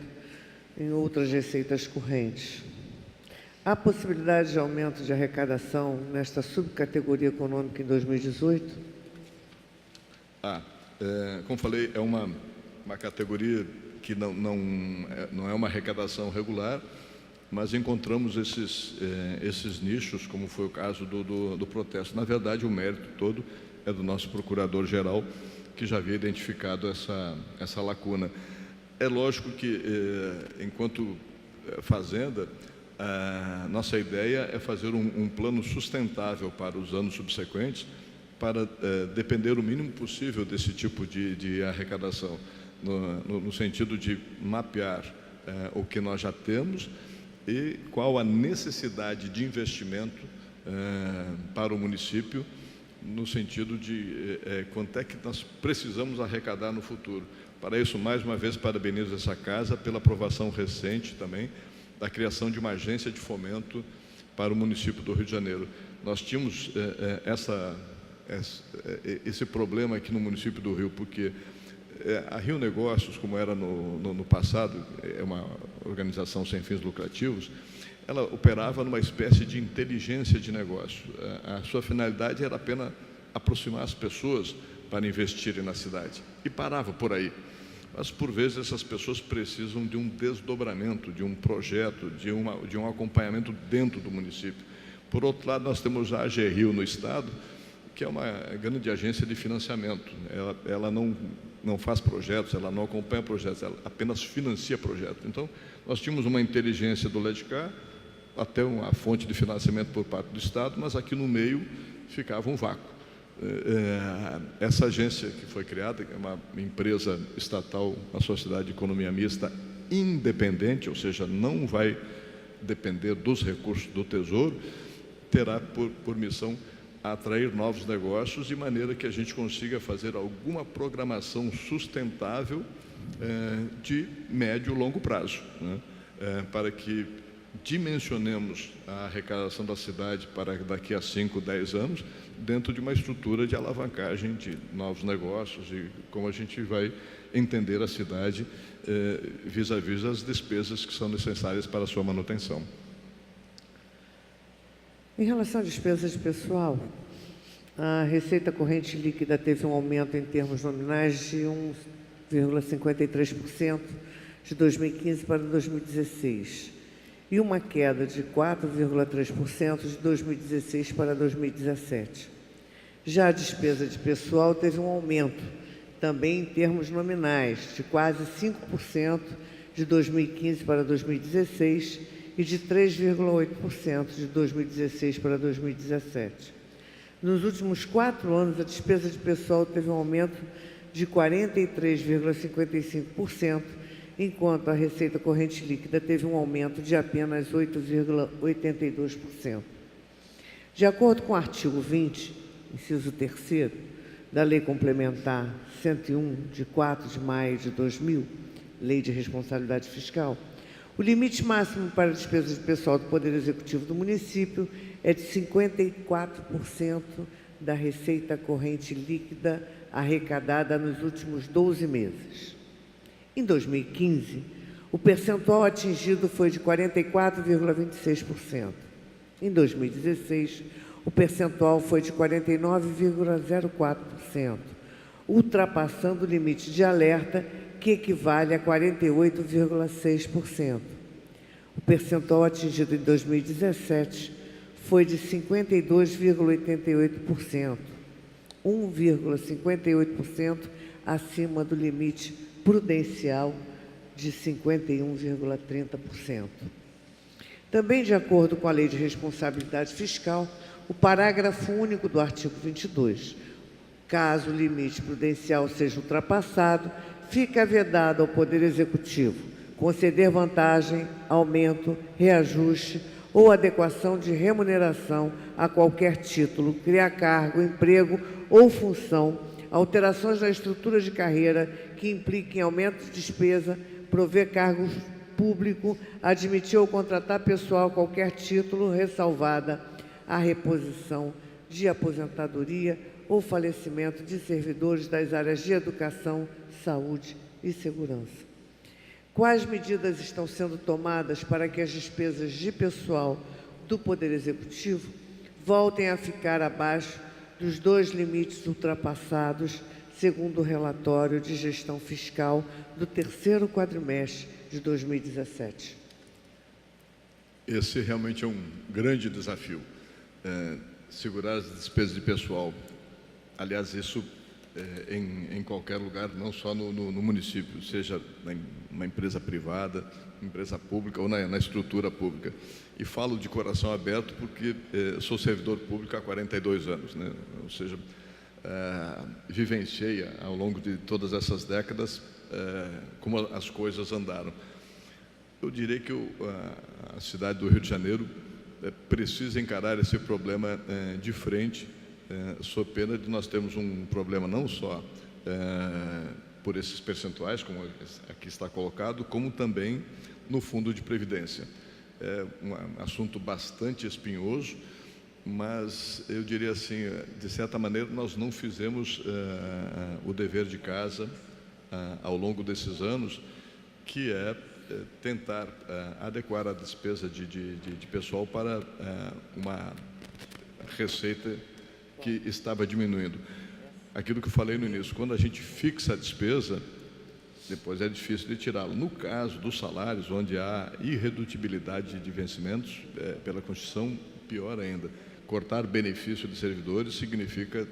em outras receitas correntes. Há possibilidade de aumento de arrecadação nesta subcategoria econômica em 2018? Como falei, é uma categoria que não é uma arrecadação regular, mas encontramos esses nichos, como foi o caso do protesto. Na verdade, o mérito todo é do nosso procurador-geral, que já havia identificado essa lacuna. É lógico que, enquanto Fazenda, a nossa ideia é fazer um plano sustentável para os anos subsequentes, para depender o mínimo possível desse tipo de arrecadação, no sentido de mapear o que nós já temos e qual a necessidade de investimento para o município, no sentido de quanto é que nós precisamos arrecadar no futuro. Para isso, mais uma vez, parabenizo essa casa pela aprovação recente também da criação de uma agência de fomento para o município do Rio de Janeiro. Nós tínhamos esse problema aqui no município do Rio, porque a Rio Negócios, como era no passado, é uma organização sem fins lucrativos, ela operava numa espécie de inteligência de negócio. A sua finalidade era apenas aproximar as pessoas para investirem na cidade, e parava por aí. Mas, por vezes, essas pessoas precisam de um desdobramento, de um projeto, de um acompanhamento dentro do município. Por outro lado, nós temos a AGRIO no Estado, que é uma grande agência de financiamento. Ela não faz projetos, ela não acompanha projetos, ela apenas financia projetos. Então, nós tínhamos uma inteligência do LEDCAR, até uma fonte de financiamento por parte do Estado, mas aqui no meio ficava um vácuo. Essa agência que foi criada, é uma empresa estatal, uma sociedade de economia mista independente, ou seja, não vai depender dos recursos do Tesouro, terá por missão atrair novos negócios, de maneira que a gente consiga fazer alguma programação sustentável de médio e longo prazo, né? Para que dimensionemos a arrecadação da cidade para daqui a 5, 10 anos, dentro de uma estrutura de alavancagem de novos negócios e como a gente vai entender a cidade vis-à-vis as despesas que são necessárias para a sua manutenção. Em relação à despesa de pessoal, a receita corrente líquida teve um aumento em termos nominais de 1,53% de 2015 para 2016 e uma queda de 4,3% de 2016 para 2017. Já a despesa de pessoal teve um aumento, também em termos nominais, de quase 5% de 2015 para 2016 e de 3,8% de 2016 para 2017. Nos últimos 4 anos, a despesa de pessoal teve um aumento de 43,55%, enquanto a receita corrente líquida teve um aumento de apenas 8,82%. De acordo com o artigo 20, inciso 3º, da Lei Complementar 101, de 4 de maio de 2000, Lei de Responsabilidade Fiscal, o limite máximo para a despesa de pessoal do Poder Executivo do município é de 54% da receita corrente líquida arrecadada nos últimos 12 meses. Em 2015, o percentual atingido foi de 44,26%. Em 2016, o percentual foi de 49,04%, ultrapassando o limite de alerta, que equivale a 48,6%. O percentual atingido em 2017 foi de 52,88%, 1,58% acima do limite prudencial de 51,30%. Também, de acordo com a Lei de Responsabilidade Fiscal, o parágrafo único do artigo 22, caso o limite prudencial seja ultrapassado, fica vedado ao Poder Executivo conceder vantagem, aumento, reajuste ou adequação de remuneração a qualquer título, criar cargo, emprego ou função, alterações na estrutura de carreira que impliquem aumento de despesa, prover cargo público, admitir ou contratar pessoal a qualquer título, ressalvada a reposição de aposentadoria ou falecimento de servidores das áreas de educação, saúde e segurança. Quais medidas estão sendo tomadas para que as despesas de pessoal do Poder Executivo voltem a ficar abaixo dos 2 limites ultrapassados, segundo o relatório de gestão fiscal do 3º quadrimestre de 2017? Esse realmente é um grande desafio, segurar as despesas de pessoal. Aliás, isso em qualquer lugar, não só no município, seja uma empresa privada, empresa pública ou na estrutura pública. E falo de coração aberto porque sou servidor público há 42 anos, né? Ou seja, vivenciei ao longo de todas essas décadas como as coisas andaram. Eu diria que a cidade do Rio de Janeiro precisa encarar esse problema de frente, sob pena de nós termos um problema não só por esses percentuais, como aqui está colocado, como também no fundo de previdência. É um assunto bastante espinhoso, mas eu diria assim, de certa maneira, nós não fizemos o dever de casa ao longo desses anos, que é tentar adequar a despesa de pessoal para uma receita que estava diminuindo. Aquilo que eu falei no início, quando a gente fixa a despesa, depois é difícil de tirá-lo. No caso dos salários, onde há irredutibilidade de vencimentos, pela Constituição, pior ainda. Cortar benefício de servidores significa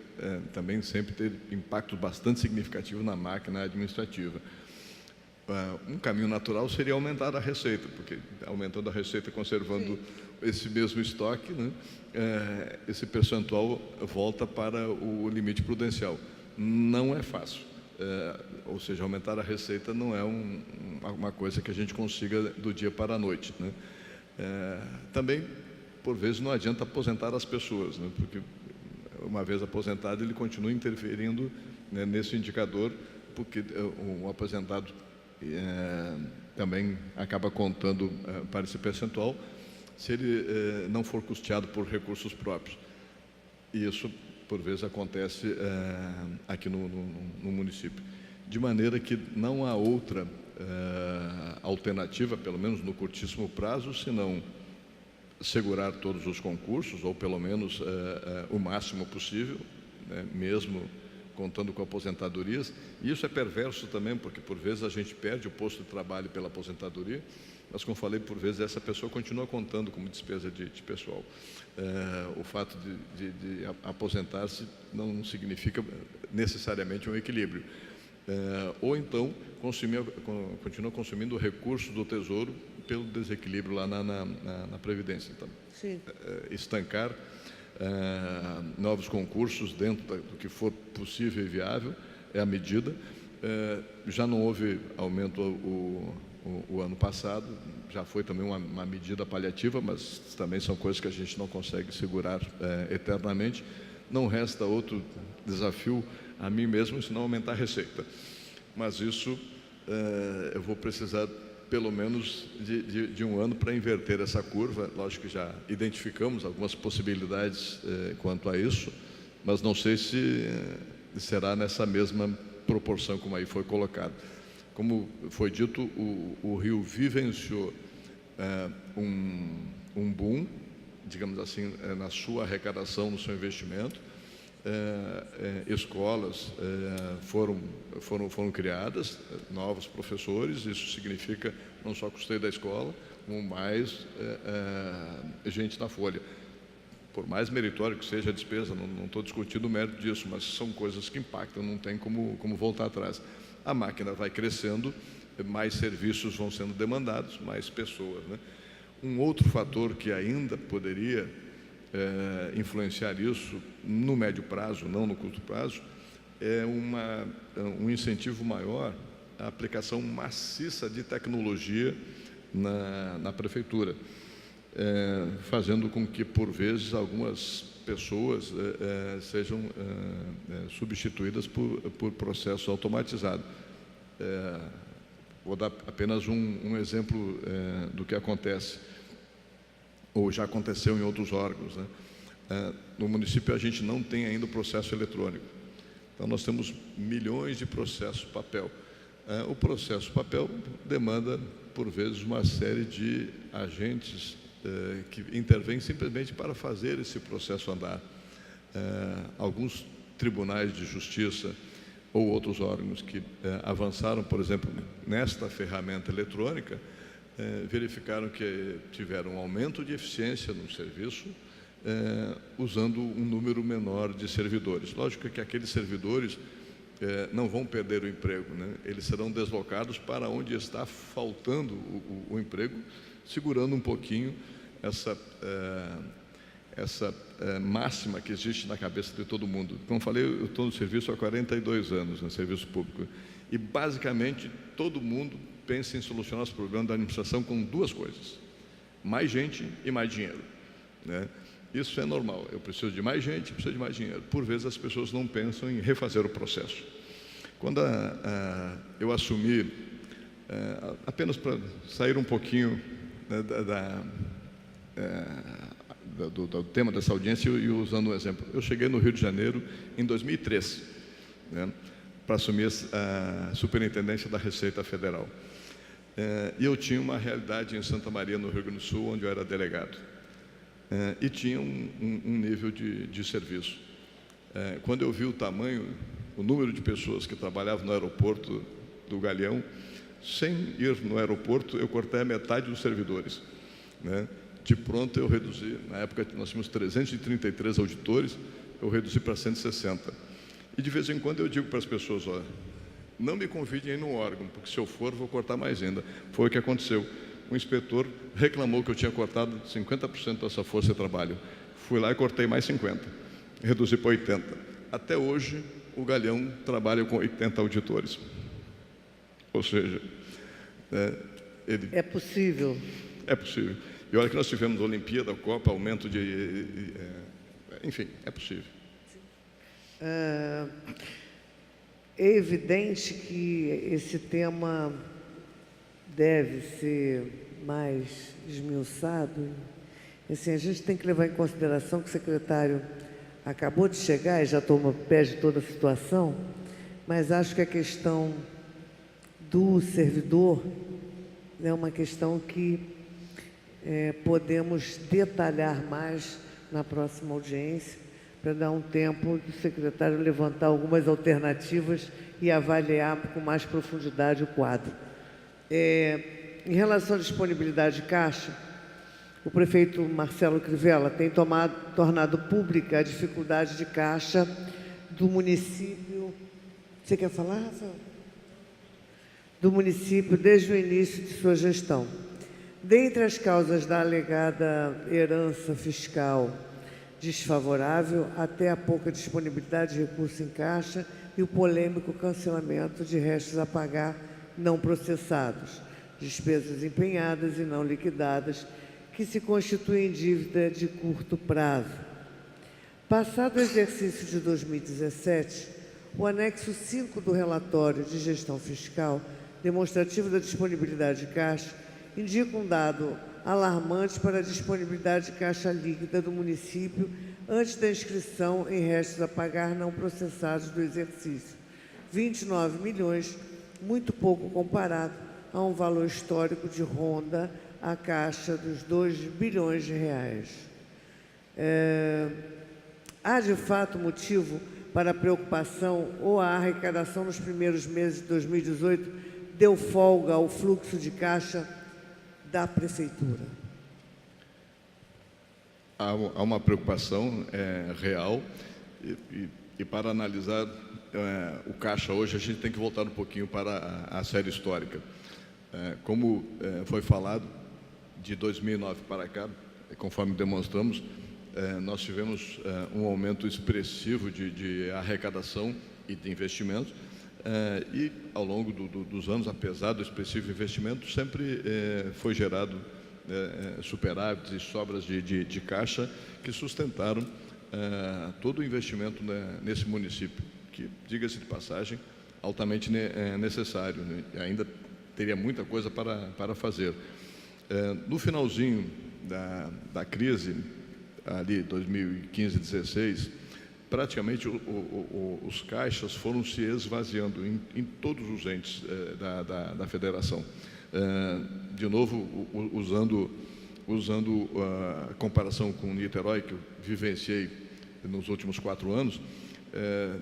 também sempre ter impacto bastante significativo na máquina administrativa. Um caminho natural seria aumentar a receita, porque aumentando a receita, conservando esse mesmo estoque, né, esse percentual volta para o limite prudencial. Não é fácil, ou seja, aumentar a receita não é uma coisa que a gente consiga do dia para a noite, né? Também, por vezes, não adianta aposentar as pessoas, né, porque uma vez aposentado ele continua interferindo, né, nesse indicador, porque o aposentado também acaba contando para esse percentual, se ele não for custeado por recursos próprios. E isso, por vezes, acontece aqui no município. De maneira que não há outra alternativa, pelo menos no curtíssimo prazo, senão segurar todos os concursos, ou pelo menos o máximo possível, né, mesmo contando com aposentadorias. E isso é perverso também, porque por vezes a gente perde o posto de trabalho pela aposentadoria, mas, como falei, por vezes essa pessoa continua contando como despesa de pessoal. O fato de aposentar-se não significa necessariamente um equilíbrio. Ou então continua consumindo recursos do Tesouro pelo desequilíbrio lá na Previdência. Então, estancar novos concursos dentro do que for possível e viável é a medida. Já não houve aumento o ano passado, já foi também uma medida paliativa, mas também são coisas que a gente não consegue segurar eternamente. Não resta outro desafio a mim mesmo, senão aumentar a receita. Mas isso eu vou precisar pelo menos de um ano para inverter essa curva. Lógico que já identificamos algumas possibilidades quanto a isso, mas não sei se será nessa mesma proporção como aí foi colocado. Como foi dito, o Rio vivenciou um boom, digamos assim, na sua arrecadação, no seu investimento. Escolas foram criadas, novos professores. Isso significa não só custeio da escola, como mais gente na folha. Por mais meritório que seja a despesa, não estou discutindo o mérito disso, mas são coisas que impactam, não tem como voltar atrás. A máquina vai crescendo, mais serviços vão sendo demandados, mais pessoas, né? Um outro fator que ainda poderia influenciar isso no médio prazo, não no curto prazo, é um incentivo maior à aplicação maciça de tecnologia na prefeitura, fazendo com que, por vezes, algumas pessoas sejam substituídas por processo automatizado. Vou dar apenas um exemplo do que acontece, ou já aconteceu em outros órgãos, né? No município a gente não tem ainda o processo eletrônico, então nós temos milhões de processos papel. O processo papel demanda, por vezes, uma série de agentes que intervêm simplesmente para fazer esse processo andar. Alguns tribunais de justiça ou outros órgãos que avançaram, por exemplo, nesta ferramenta eletrônica, verificaram que tiveram um aumento de eficiência no serviço, usando um número menor de servidores. Lógico que aqueles servidores não vão perder o emprego, né? Eles serão deslocados para onde está faltando o emprego, segurando um pouquinho essa máxima que existe na cabeça de todo mundo. Como falei, eu estou no serviço há 42 anos, no serviço público, e basicamente todo mundo pensa em solucionar os problemas da administração com duas coisas: mais gente e mais dinheiro, né? Isso é normal. Eu preciso de mais gente, preciso de mais dinheiro. Por vezes as pessoas não pensam em refazer o processo. Quando eu assumi, apenas para sair um pouquinho, né, do tema dessa audiência e usando um exemplo, eu cheguei no Rio de Janeiro em 2003, né, para assumir a superintendência da Receita Federal. E eu tinha uma realidade em Santa Maria, no Rio Grande do Sul, onde eu era delegado. E tinha um nível de serviço. Quando eu vi o tamanho, o número de pessoas que trabalhavam no aeroporto do Galeão, sem ir no aeroporto, eu cortei a metade dos servidores, né? De pronto eu reduzi, na época nós tínhamos 333 auditores, eu reduzi para 160. E de vez em quando eu digo para as pessoas: olha, não me convidem aí no órgão, porque se eu for, vou cortar mais ainda. Foi o que aconteceu. O inspetor reclamou que eu tinha cortado 50% dessa força de trabalho. Fui lá e cortei mais 50%, reduzi para 80%. Até hoje, o Galeão trabalha com 80 auditores. Ou seja, É possível. É possível. E olha que nós tivemos Olimpíada, Copa, aumento de... enfim, é possível. É evidente que esse tema deve ser mais esmiuçado. Assim, a gente tem que levar em consideração que o secretário acabou de chegar e já toma pé de toda a situação, mas acho que a questão do servidor é uma questão que podemos detalhar mais na próxima audiência, para dar um tempo do secretário levantar algumas alternativas e avaliar com mais profundidade o quadro. Em relação à disponibilidade de caixa, o prefeito Marcelo Crivella tem tornado pública a dificuldade de caixa do município. Você quer falar, Rafael? Do município desde o início de sua gestão. Dentre as causas da alegada herança fiscal desfavorável, até a pouca disponibilidade de recursos em caixa e o polêmico cancelamento de restos a pagar não processados, despesas empenhadas e não liquidadas, que se constituem dívida de curto prazo. Passado o exercício de 2017, o anexo 5 do relatório de gestão fiscal, demonstrativo da disponibilidade de caixa, indica um dado alarmante para a disponibilidade de caixa líquida do município antes da inscrição em restos a pagar não processados do exercício. 29 milhões, muito pouco comparado a um valor histórico de ronda a caixa dos 2 bilhões de reais. Há, de fato, motivo para preocupação ou a arrecadação nos primeiros meses de 2018 deu folga ao fluxo de caixa da Prefeitura? Há uma preocupação real e para analisar o caixa hoje, a gente tem que voltar um pouquinho para a série histórica. Como foi falado, de 2009 para cá, conforme demonstramos, nós tivemos um aumento expressivo de arrecadação e de investimentos, e ao longo dos anos, apesar do expressivo investimento, sempre foi gerado superávites e sobras de caixa que sustentaram todo o investimento nesse município, que, diga-se de passagem, altamente necessário, né? Ainda teria muita coisa para fazer. No finalzinho da crise, ali 2015, 2016, praticamente os caixas foram se esvaziando em todos os entes da federação. De novo, usando a comparação com Niterói, que eu vivenciei nos últimos 4 anos,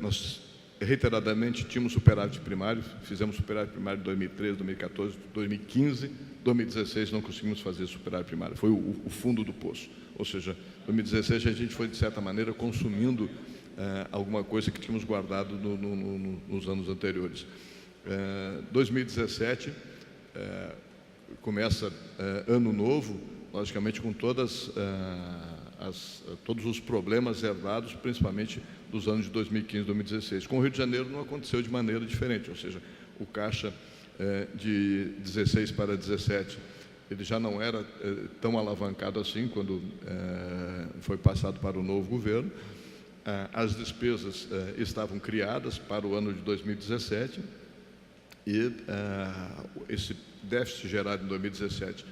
nós reiteradamente tínhamos superávit primário, fizemos superávit primário em 2013, 2014, 2015, 2016 não conseguimos fazer superávit primário, foi o fundo do poço. Ou seja, em 2016 a gente foi, de certa maneira, consumindo alguma coisa que tínhamos guardado nos anos anteriores. 2017 começa ano novo, logicamente com todos os problemas herdados, principalmente dos anos de 2015 e 2016. Com o Rio de Janeiro não aconteceu de maneira diferente, ou seja, o caixa de 16 para 17, ele já não era tão alavancado assim quando foi passado para o novo governo. As despesas estavam criadas para o ano de 2017 e esse déficit gerado em 2017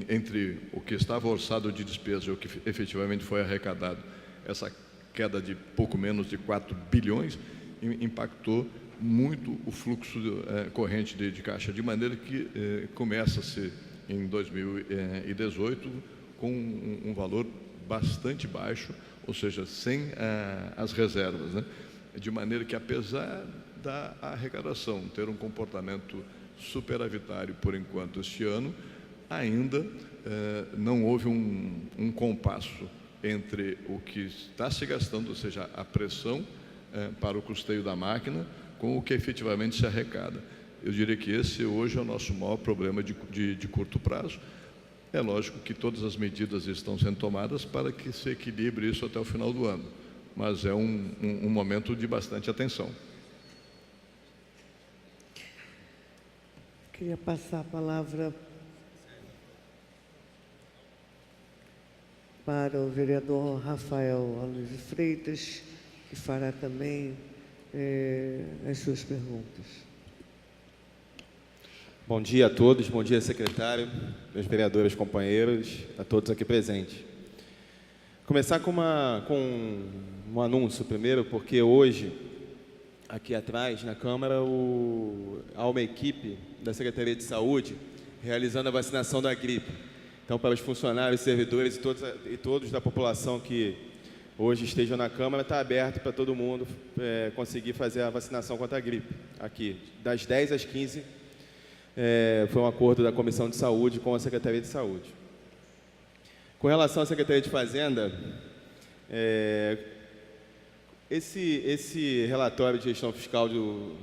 entre o que estava orçado de despesa e o que efetivamente foi arrecadado, essa queda de pouco menos de 4 bilhões, impactou muito o fluxo corrente de caixa, de maneira que começa-se em 2018 com um valor bastante baixo, ou seja, sem as reservas, né? De maneira que, apesar da arrecadação ter um comportamento superavitário por enquanto este ano, ainda não houve um compasso entre o que está se gastando, ou seja, a pressão para o custeio da máquina, com o que efetivamente se arrecada. Eu diria que esse hoje é o nosso maior problema de curto prazo. É lógico que todas as medidas estão sendo tomadas para que se equilibre isso até o final do ano, mas é um momento de bastante atenção. Queria passar a palavra para o vereador Rafael Alves de Freitas, que fará também as suas perguntas. Bom dia a todos, bom dia, secretário, meus vereadores, companheiros, a todos aqui presentes. Começar com um anúncio primeiro, porque hoje, aqui atrás, na Câmara, há uma equipe da Secretaria de Saúde realizando a vacinação da gripe. Então, para os funcionários, servidores e todos da população que hoje estejam na Câmara, está aberto para todo mundo conseguir fazer a vacinação contra a gripe. Aqui, das 10 às 15, foi um acordo da Comissão de Saúde com a Secretaria de Saúde. Com relação à Secretaria de Fazenda, esse relatório de gestão fiscal do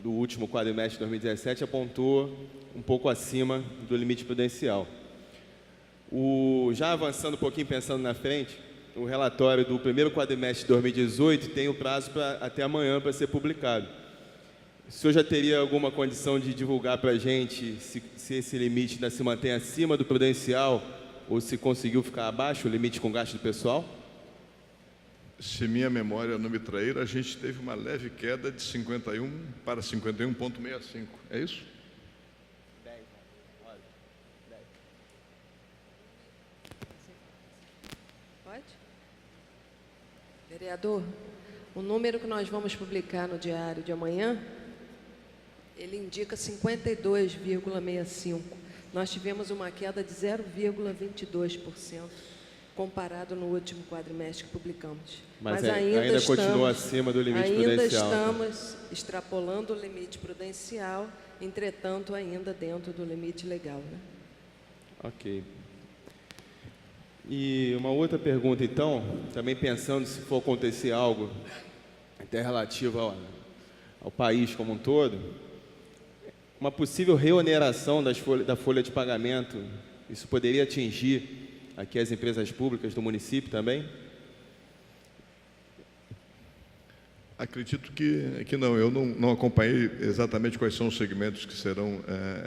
último quadrimestre de 2017 apontou um pouco acima do limite prudencial. Já avançando um pouquinho, pensando na frente, o relatório do primeiro quadrimestre de 2018 tem o prazo até amanhã para ser publicado. O senhor já teria alguma condição de divulgar para a gente se esse limite ainda se mantém acima do prudencial ou se conseguiu ficar abaixo o limite com gasto do pessoal? Se minha memória não me trair, a gente teve uma leve queda de 51 para 51,65. É isso? 10. Pode? Vereador, o número que nós vamos publicar no diário de amanhã, ele indica 52,65. Nós tivemos uma queda de 0,22% comparado no último quadrimestre que publicamos. Mas ainda continua acima do limite prudencial. Ainda estamos extrapolando o limite prudencial, entretanto, ainda dentro do limite legal, né? Ok. E uma outra pergunta, então, também pensando se for acontecer algo até relativo ao país como um todo, uma possível reoneração da folha de pagamento, isso poderia atingir aqui as empresas públicas do município também? Acredito que não. Eu não acompanhei exatamente quais são os segmentos que serão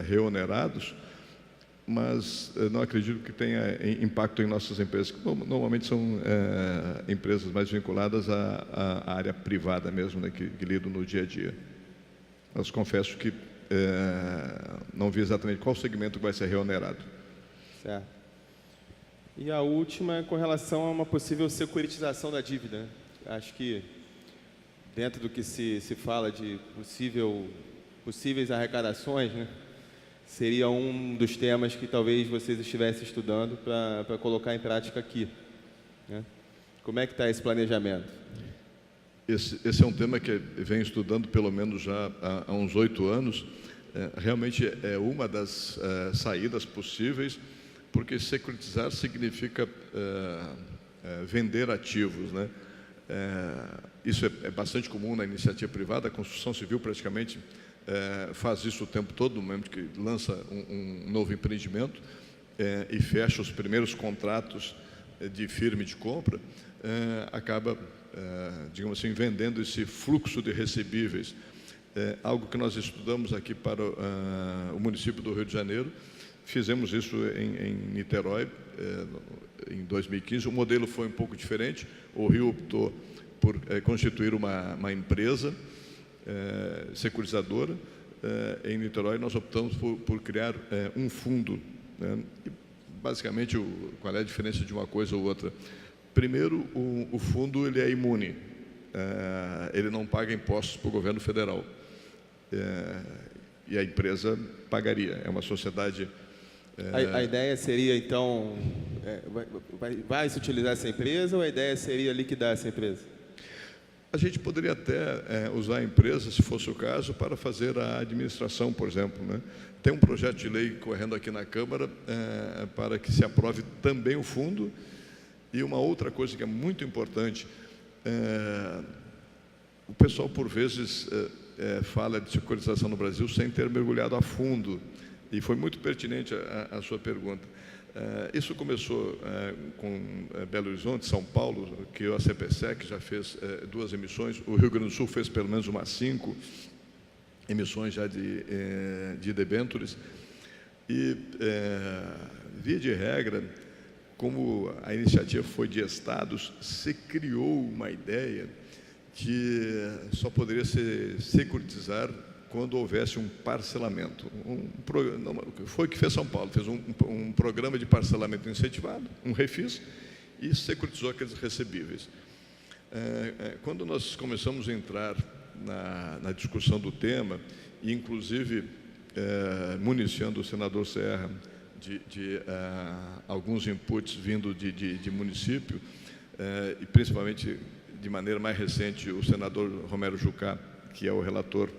reonerados, mas não acredito que tenha impacto em nossas empresas, que normalmente são empresas mais vinculadas à área privada mesmo, né, que lidam no dia a dia. Mas confesso que não vi exatamente qual segmento vai ser reonerado. Certo. E a última é com relação a uma possível securitização da dívida. Acho que dentro do que se fala de possíveis arrecadações, né, seria um dos temas que talvez vocês estivessem estudando para colocar em prática aqui, né? Como é que está esse planejamento? esse é um tema que venho estudando pelo menos já há uns 8 anos. Realmente é uma das saídas possíveis, porque securitizar significa vender ativos, né? Isso é bastante comum na iniciativa privada. A construção civil praticamente faz isso o tempo todo, no momento que lança um novo empreendimento e fecha os primeiros contratos de firme de compra, acaba, digamos assim, vendendo esse fluxo de recebíveis. Algo que nós estudamos aqui para o município do Rio de Janeiro. Fizemos isso em Niterói, em 2015. O modelo foi um pouco diferente. O Rio optou por constituir uma empresa securitizadora. Em Niterói, nós optamos por criar um fundo, né? E, basicamente, qual é a diferença de uma coisa ou outra? Primeiro, o fundo ele é imune. Ele não paga impostos para o governo federal. E a empresa pagaria. É uma sociedade... A ideia seria, então, vai se utilizar essa empresa, ou a ideia seria liquidar essa empresa? A gente poderia até usar a empresa, se fosse o caso, para fazer a administração, por exemplo, né? Tem um projeto de lei correndo aqui na Câmara para que se aprove também o fundo. E uma outra coisa que é muito importante, o pessoal, por vezes, fala de securitização no Brasil sem ter mergulhado a fundo. E foi muito pertinente a sua pergunta. Isso começou com Belo Horizonte, São Paulo, que a CPSEC já fez 2 emissões. O Rio Grande do Sul fez pelo menos umas 5 emissões já de debêntures. E, via de regra, como a iniciativa foi de estados, se criou uma ideia que só poderia se securitizar quando houvesse um parcelamento. Foi o que fez São Paulo, fez um programa de parcelamento incentivado, um refis, e securitizou aqueles recebíveis. Quando nós começamos a entrar na discussão do tema, e inclusive municiando o senador Serra de alguns inputs vindo de município, e principalmente de maneira mais recente o senador Romero Jucá, que é o relator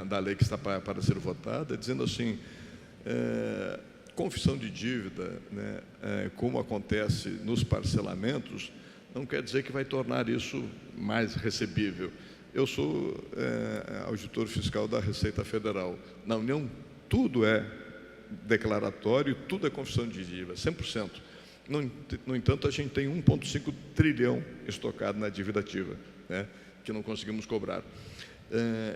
da lei que está para ser votada, dizendo assim, confissão de dívida, né, como acontece nos parcelamentos, não quer dizer que vai tornar isso mais recebível. Eu sou auditor fiscal da Receita Federal. Na União, tudo é declaratório, tudo é confissão de dívida, 100%. No entanto, a gente tem 1,5 trilhão estocado na dívida ativa, né, que não conseguimos cobrar.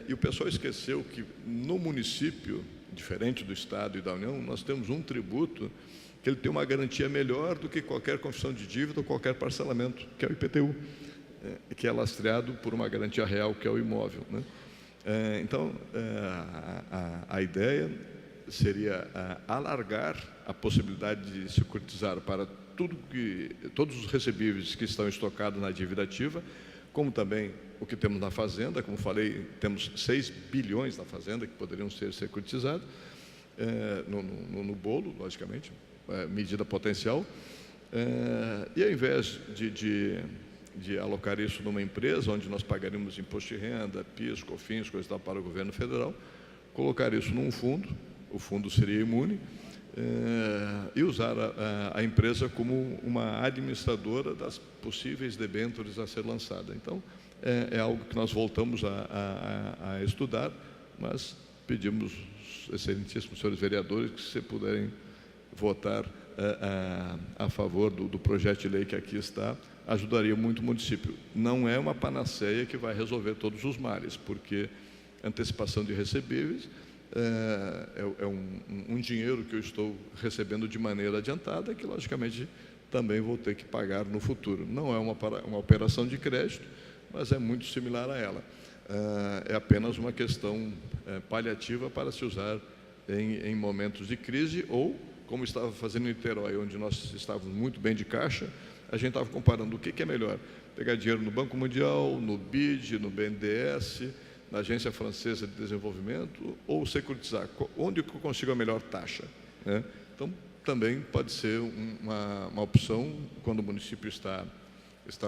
E o pessoal esqueceu que no município, diferente do Estado e da União, nós temos um tributo que ele tem uma garantia melhor do que qualquer confissão de dívida ou qualquer parcelamento, que é o IPTU, que é lastreado por uma garantia real, que é o imóvel, né? Então, a ideia seria alargar a possibilidade de securitizar para todos os recebíveis que estão estocados na dívida ativa, como também o que temos na Fazenda. Como falei, temos 6 bilhões na Fazenda que poderiam ser securitizados, no bolo, logicamente, medida potencial. E ao invés de alocar isso numa empresa, onde nós pagaríamos imposto de renda, PIS, COFINS, coisa e tal, para o governo federal, colocar isso num fundo, o fundo seria imune, e usar a empresa como uma administradora das possíveis debêntures a ser lançada. Então, é algo que nós voltamos a estudar, mas pedimos, excelentíssimos senhores vereadores, que se puderem votar a favor do projeto de lei que aqui está, ajudaria muito o município. Não é uma panaceia que vai resolver todos os males, porque antecipação de recebíveis é um dinheiro que eu estou recebendo de maneira adiantada, que logicamente também vou ter que pagar no futuro. Não é uma operação de crédito, mas é muito similar a ela. É apenas uma questão paliativa para se usar em momentos de crise, ou, como estava fazendo em Niterói, onde nós estávamos muito bem de caixa, a gente estava comparando o que é melhor: pegar dinheiro no Banco Mundial, no BID, no BNDES, na Agência Francesa de Desenvolvimento, ou securitizar. Onde eu consigo a melhor taxa, né? Então, também pode ser uma opção, quando o município está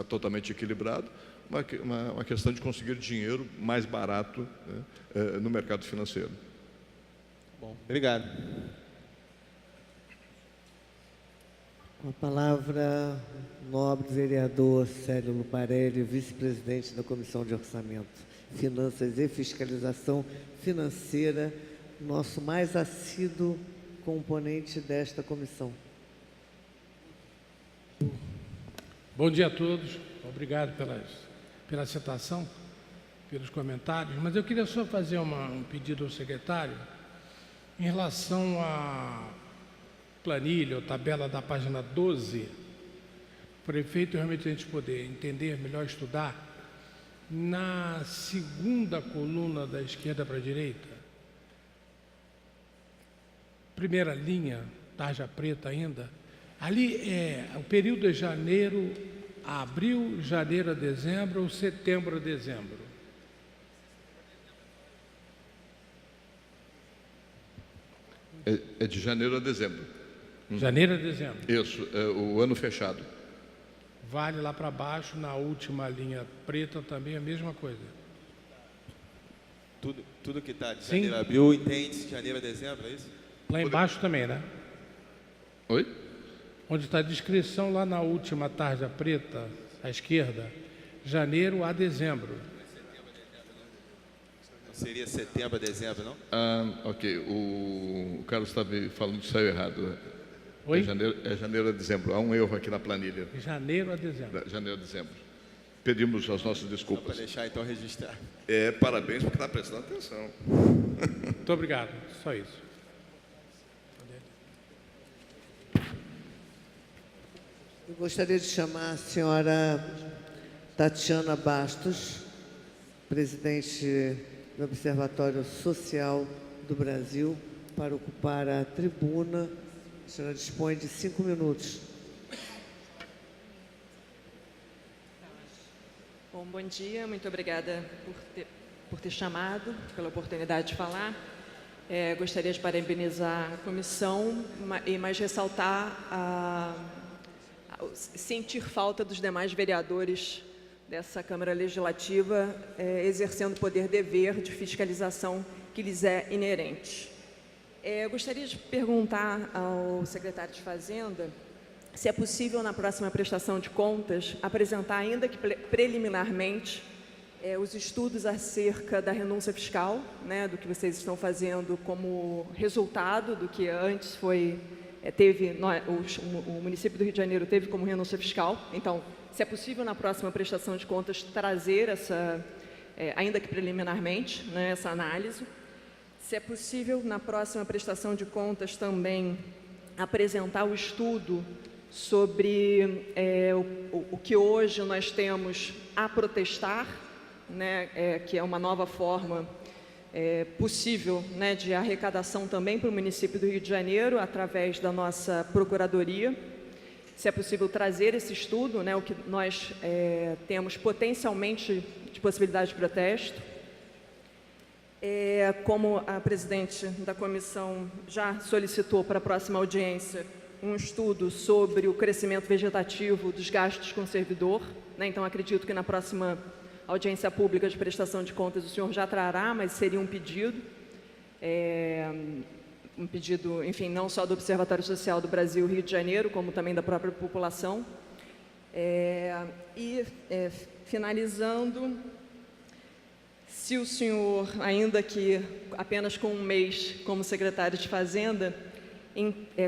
totalmente equilibrado, uma questão de conseguir dinheiro mais barato, né, no mercado financeiro. Bom, obrigado. Com a palavra, o nobre vereador Célio Luparelli, vice-presidente da Comissão de Orçamento, Finanças e Fiscalização Financeira, nosso mais assíduo componente desta comissão. Bom dia a todos. Obrigado pela citação, pelos comentários. Mas eu queria só fazer um pedido ao secretário em relação à planilha ou tabela da página 12, para efeito realmente a gente poder entender, melhor estudar, na segunda coluna da esquerda para a direita, primeira linha, tarja preta ainda, ali o período é janeiro a abril, janeiro a dezembro ou setembro a dezembro? É de janeiro a dezembro. Janeiro a dezembro. Isso, o ano fechado. Vale lá para baixo, na última linha preta também a mesma coisa. Tudo que está de Sim. janeiro a abril, entende-se de janeiro a dezembro, é isso? Lá embaixo também, né? Oi? Onde está a descrição lá na última tarja preta, à esquerda, janeiro a dezembro. Não seria setembro a dezembro, não? Ok. O Carlos está me falando que saiu errado. Oi? É janeiro a dezembro. Há um erro aqui na planilha. Janeiro a dezembro. Janeiro a dezembro. Pedimos as nossas Só para desculpas. deixar então registrar. Parabéns porque está prestando atenção. Muito obrigado. Só isso. Eu gostaria de chamar a senhora Tatiana Bastos, presidente do Observatório Social do Brasil, para ocupar a tribuna. A senhora dispõe de 5 minutos. Bom dia, muito obrigada por ter chamado, pela oportunidade de falar. Gostaria de parabenizar a comissão e mais ressaltar sentir falta dos demais vereadores dessa Câmara Legislativa exercendo o poder-dever de fiscalização que lhes é inerente. Gostaria de perguntar ao secretário de Fazenda se é possível, na próxima prestação de contas, apresentar, ainda que preliminarmente, os estudos acerca da renúncia fiscal, né, do que vocês estão fazendo como resultado do que antes o município do Rio de Janeiro teve como renúncia fiscal. Então, se é possível, na próxima prestação de contas, trazer essa, ainda que preliminarmente, né, essa análise. Se é possível, na próxima prestação de contas, também apresentar o estudo sobre o que hoje nós temos a protestar, né, que é uma nova forma possível, né, de arrecadação também para o município do Rio de Janeiro, através da nossa Procuradoria. Se é possível trazer esse estudo, né, o que nós temos potencialmente de possibilidade de protesto. Como a presidente da comissão já solicitou para a próxima audiência, um estudo sobre o crescimento vegetativo dos gastos com servidor, né? Então, acredito que na próxima audiência pública de prestação de contas o senhor já trará, mas seria um pedido, enfim, não só do Observatório Social do Brasil Rio de Janeiro, como também da própria população. Finalizando, se o senhor, ainda que apenas com um mês como secretário de Fazenda,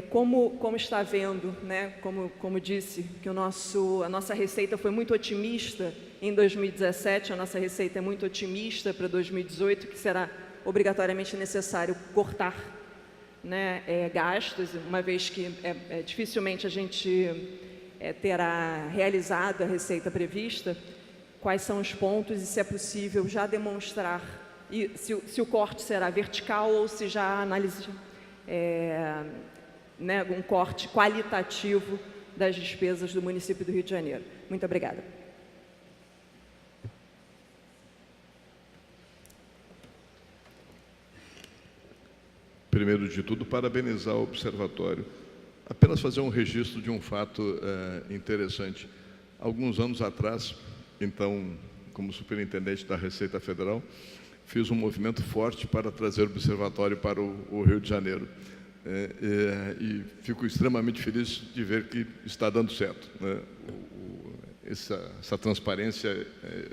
como está vendo, né, como disse, que a nossa receita foi muito otimista em 2017, a nossa receita é muito otimista para 2018, que será obrigatoriamente necessário cortar, né, gastos, uma vez que dificilmente a gente terá realizado a receita prevista. Quais são os pontos e se é possível já demonstrar se o corte será vertical ou se já há análise, né, um corte qualitativo das despesas do município do Rio de Janeiro. Muito obrigada. Primeiro de tudo, parabenizar o Observatório. Apenas fazer um registro de um fato interessante. Alguns anos atrás, então, como superintendente da Receita Federal, fiz um movimento forte para trazer o observatório para o Rio de Janeiro. E fico extremamente feliz de ver que está dando certo, né? Essa transparência é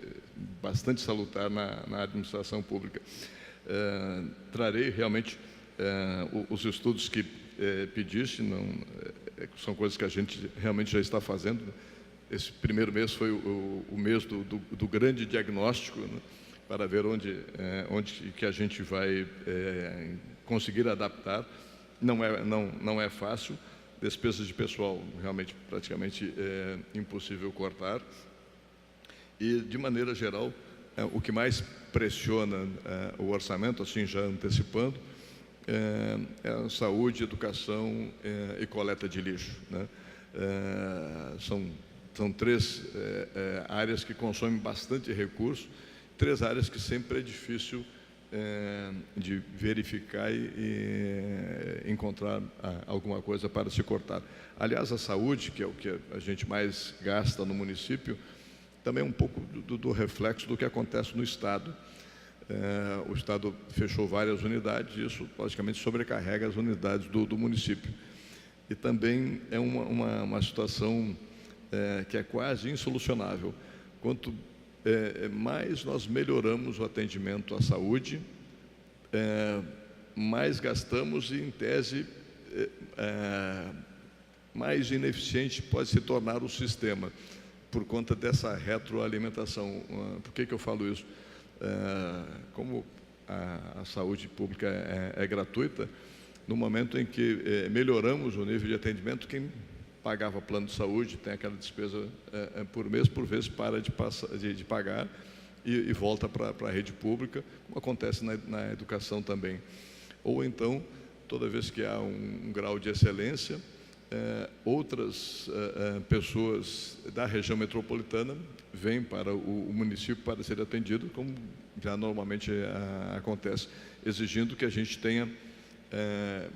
bastante salutar na administração pública. Trarei realmente os estudos que pediste, são coisas que a gente realmente já está fazendo. Esse primeiro mês foi o mês do grande diagnóstico, né, para ver onde que a gente vai conseguir adaptar. Não é fácil. Despesas de pessoal, realmente, praticamente impossível cortar. E, de maneira geral, o que mais pressiona o orçamento, assim, já antecipando, é a saúde, educação e coleta de lixo, né? São três áreas que consomem bastante recurso, três áreas que sempre é difícil de verificar e encontrar alguma coisa para se cortar. Aliás, a saúde, que é o que a gente mais gasta no município, também é um pouco do reflexo do que acontece no Estado. O Estado fechou várias unidades e isso, logicamente, sobrecarrega as unidades do município. E também é uma situação que é quase insolucionável. Quanto mais nós melhoramos o atendimento à saúde, mais gastamos e, em tese, mais ineficiente pode se tornar o sistema, por conta dessa retroalimentação. Por que eu falo isso? Como a saúde pública é gratuita, no momento em que melhoramos o nível de atendimento, quem pagava plano de saúde, tem aquela despesa por mês, por vezes para de pagar e volta para a rede pública, como acontece na educação também. Ou então, toda vez que há um grau de excelência, outras pessoas da região metropolitana vêm para o município para ser atendido, como já normalmente acontece, exigindo que a gente tenha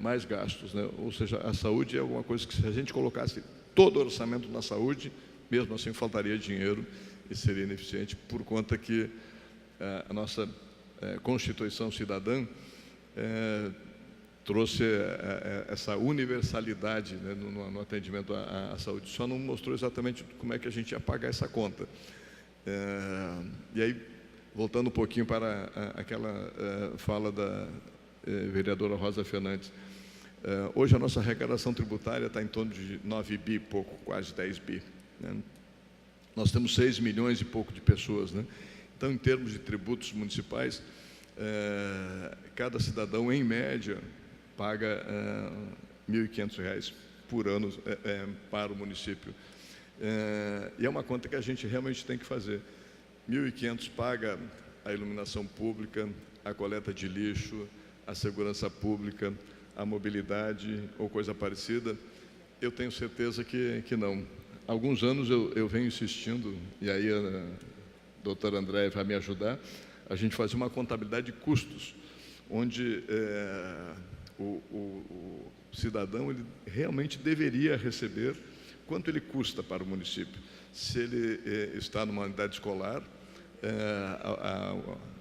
mais gastos, né? Ou seja, a saúde é alguma coisa que, se a gente colocasse todo o orçamento na saúde, mesmo assim faltaria dinheiro e seria ineficiente, por conta que a nossa Constituição Cidadã trouxe essa universalidade, né, no atendimento à saúde. Só não mostrou exatamente como é que a gente ia pagar essa conta. E aí, voltando um pouquinho para aquela fala da vereadora Rosa Fernandes, hoje a nossa arrecadação tributária está em torno de 9 bi, pouco, quase 10 bi, né? Nós temos 6 milhões e pouco de pessoas, né? Então, em termos de tributos municipais, cada cidadão, em média, paga R$ 1.500 por ano para o município. E é uma conta que a gente realmente tem que fazer. 1.500 paga a iluminação pública, a coleta de lixo, a segurança pública, a mobilidade ou coisa parecida? Eu tenho certeza que não. Há alguns anos eu venho insistindo, e aí a doutora Andréia vai me ajudar, a gente fazia uma contabilidade de custos, onde o cidadão ele realmente deveria receber quanto ele custa para o município. Se ele está numa unidade escolar,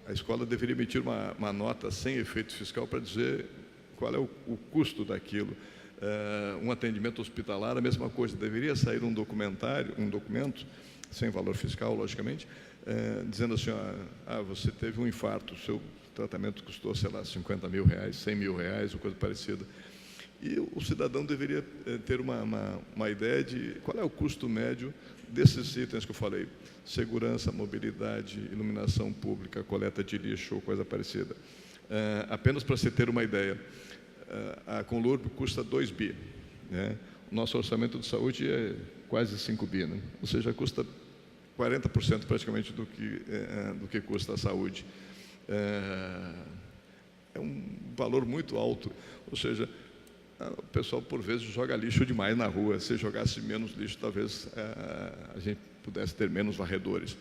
a escola deveria emitir uma nota sem efeito fiscal para dizer qual é o custo daquilo. Um atendimento hospitalar, a mesma coisa, deveria sair um documento, sem valor fiscal, logicamente, dizendo assim, você teve um infarto, o seu tratamento custou, sei lá, R$50 mil, R$100 mil, ou coisa parecida. E o cidadão deveria ter uma ideia de qual é o custo médio desses itens que eu falei: segurança, mobilidade, iluminação pública, coleta de lixo ou coisa parecida. Apenas para se ter uma ideia, a Conlurb custa 2 bi, né? O nosso orçamento de saúde é quase 5 bi, né? Ou seja, custa 40% praticamente do que custa a saúde. É um valor muito alto, ou seja, o pessoal, por vezes, joga lixo demais na rua. Se jogasse menos lixo, talvez a gente pudesse ter menos varredores.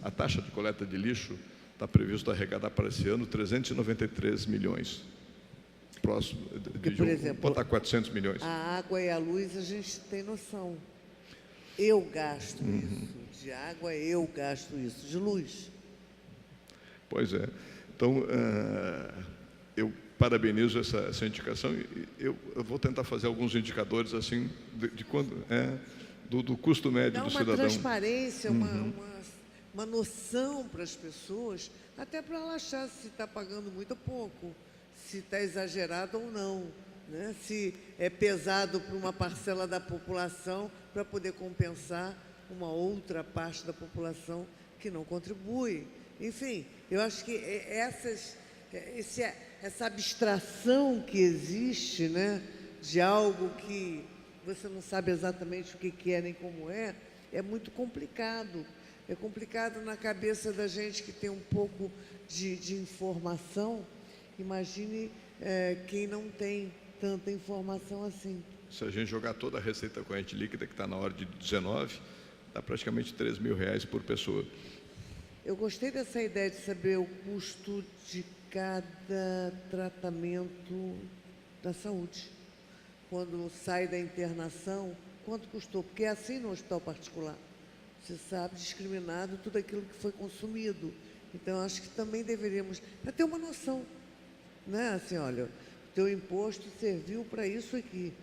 A taxa de coleta de lixo está previsto arrecadar para esse ano 393 milhões. Próximo, por exemplo, botar 400 milhões. A água e a luz, a gente tem noção. eu gasto isso. De água, eu gasto isso. De luz. Pois é. Então, eu parabenizo essa indicação. E eu vou tentar fazer alguns indicadores assim de quando do custo médio Dá do uma cidadão. transparência, uma noção para as pessoas, até para ela achar se está pagando muito ou pouco, se está exagerado ou não, né? Se é pesado para uma parcela da população para poder compensar uma outra parte da população que não contribui. Enfim, eu acho que essa abstração que existe, né, de algo que você não sabe exatamente o que é nem como é muito complicado. É complicado na cabeça da gente que tem um pouco de informação. Imagine quem não tem tanta informação assim. Se a gente jogar toda a receita corrente líquida, que está na hora de 19, dá praticamente R$3.000 por pessoa. Eu gostei dessa ideia de saber o custo de cada tratamento da saúde. Quando sai da internação, quanto custou? Porque é assim no hospital particular. Você sabe, discriminado, tudo aquilo que foi consumido. Então, acho que também deveríamos, para ter uma noção, né? Assim, olha, o teu imposto serviu para isso aqui.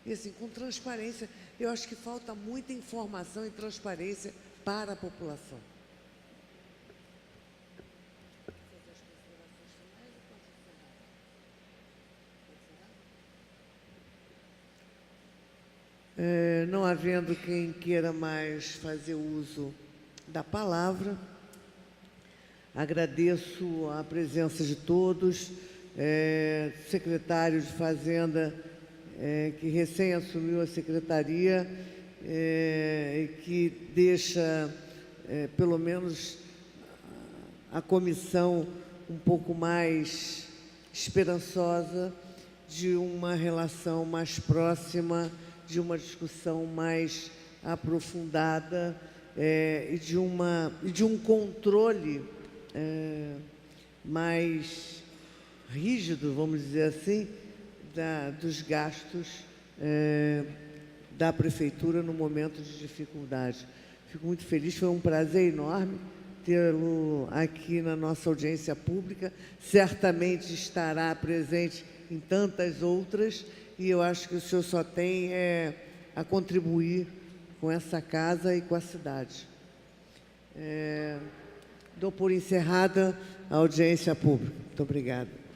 E assim, com transparência, eu acho que falta muita informação e transparência para a população. Não havendo quem queira mais fazer uso da palavra, agradeço a presença de todos, secretário de Fazenda, que recém assumiu a secretaria, e que deixa, pelo menos, a comissão um pouco mais esperançosa de uma relação mais próxima, de uma discussão mais aprofundada e de um controle mais rígido, vamos dizer assim, dos gastos da Prefeitura no momento de dificuldade. Fico muito feliz, foi um prazer enorme tê-lo aqui na nossa audiência pública. Certamente estará presente em tantas outras, e eu acho que o senhor só tem a contribuir com essa casa e com a cidade. Dou por encerrada a audiência pública. Muito obrigada.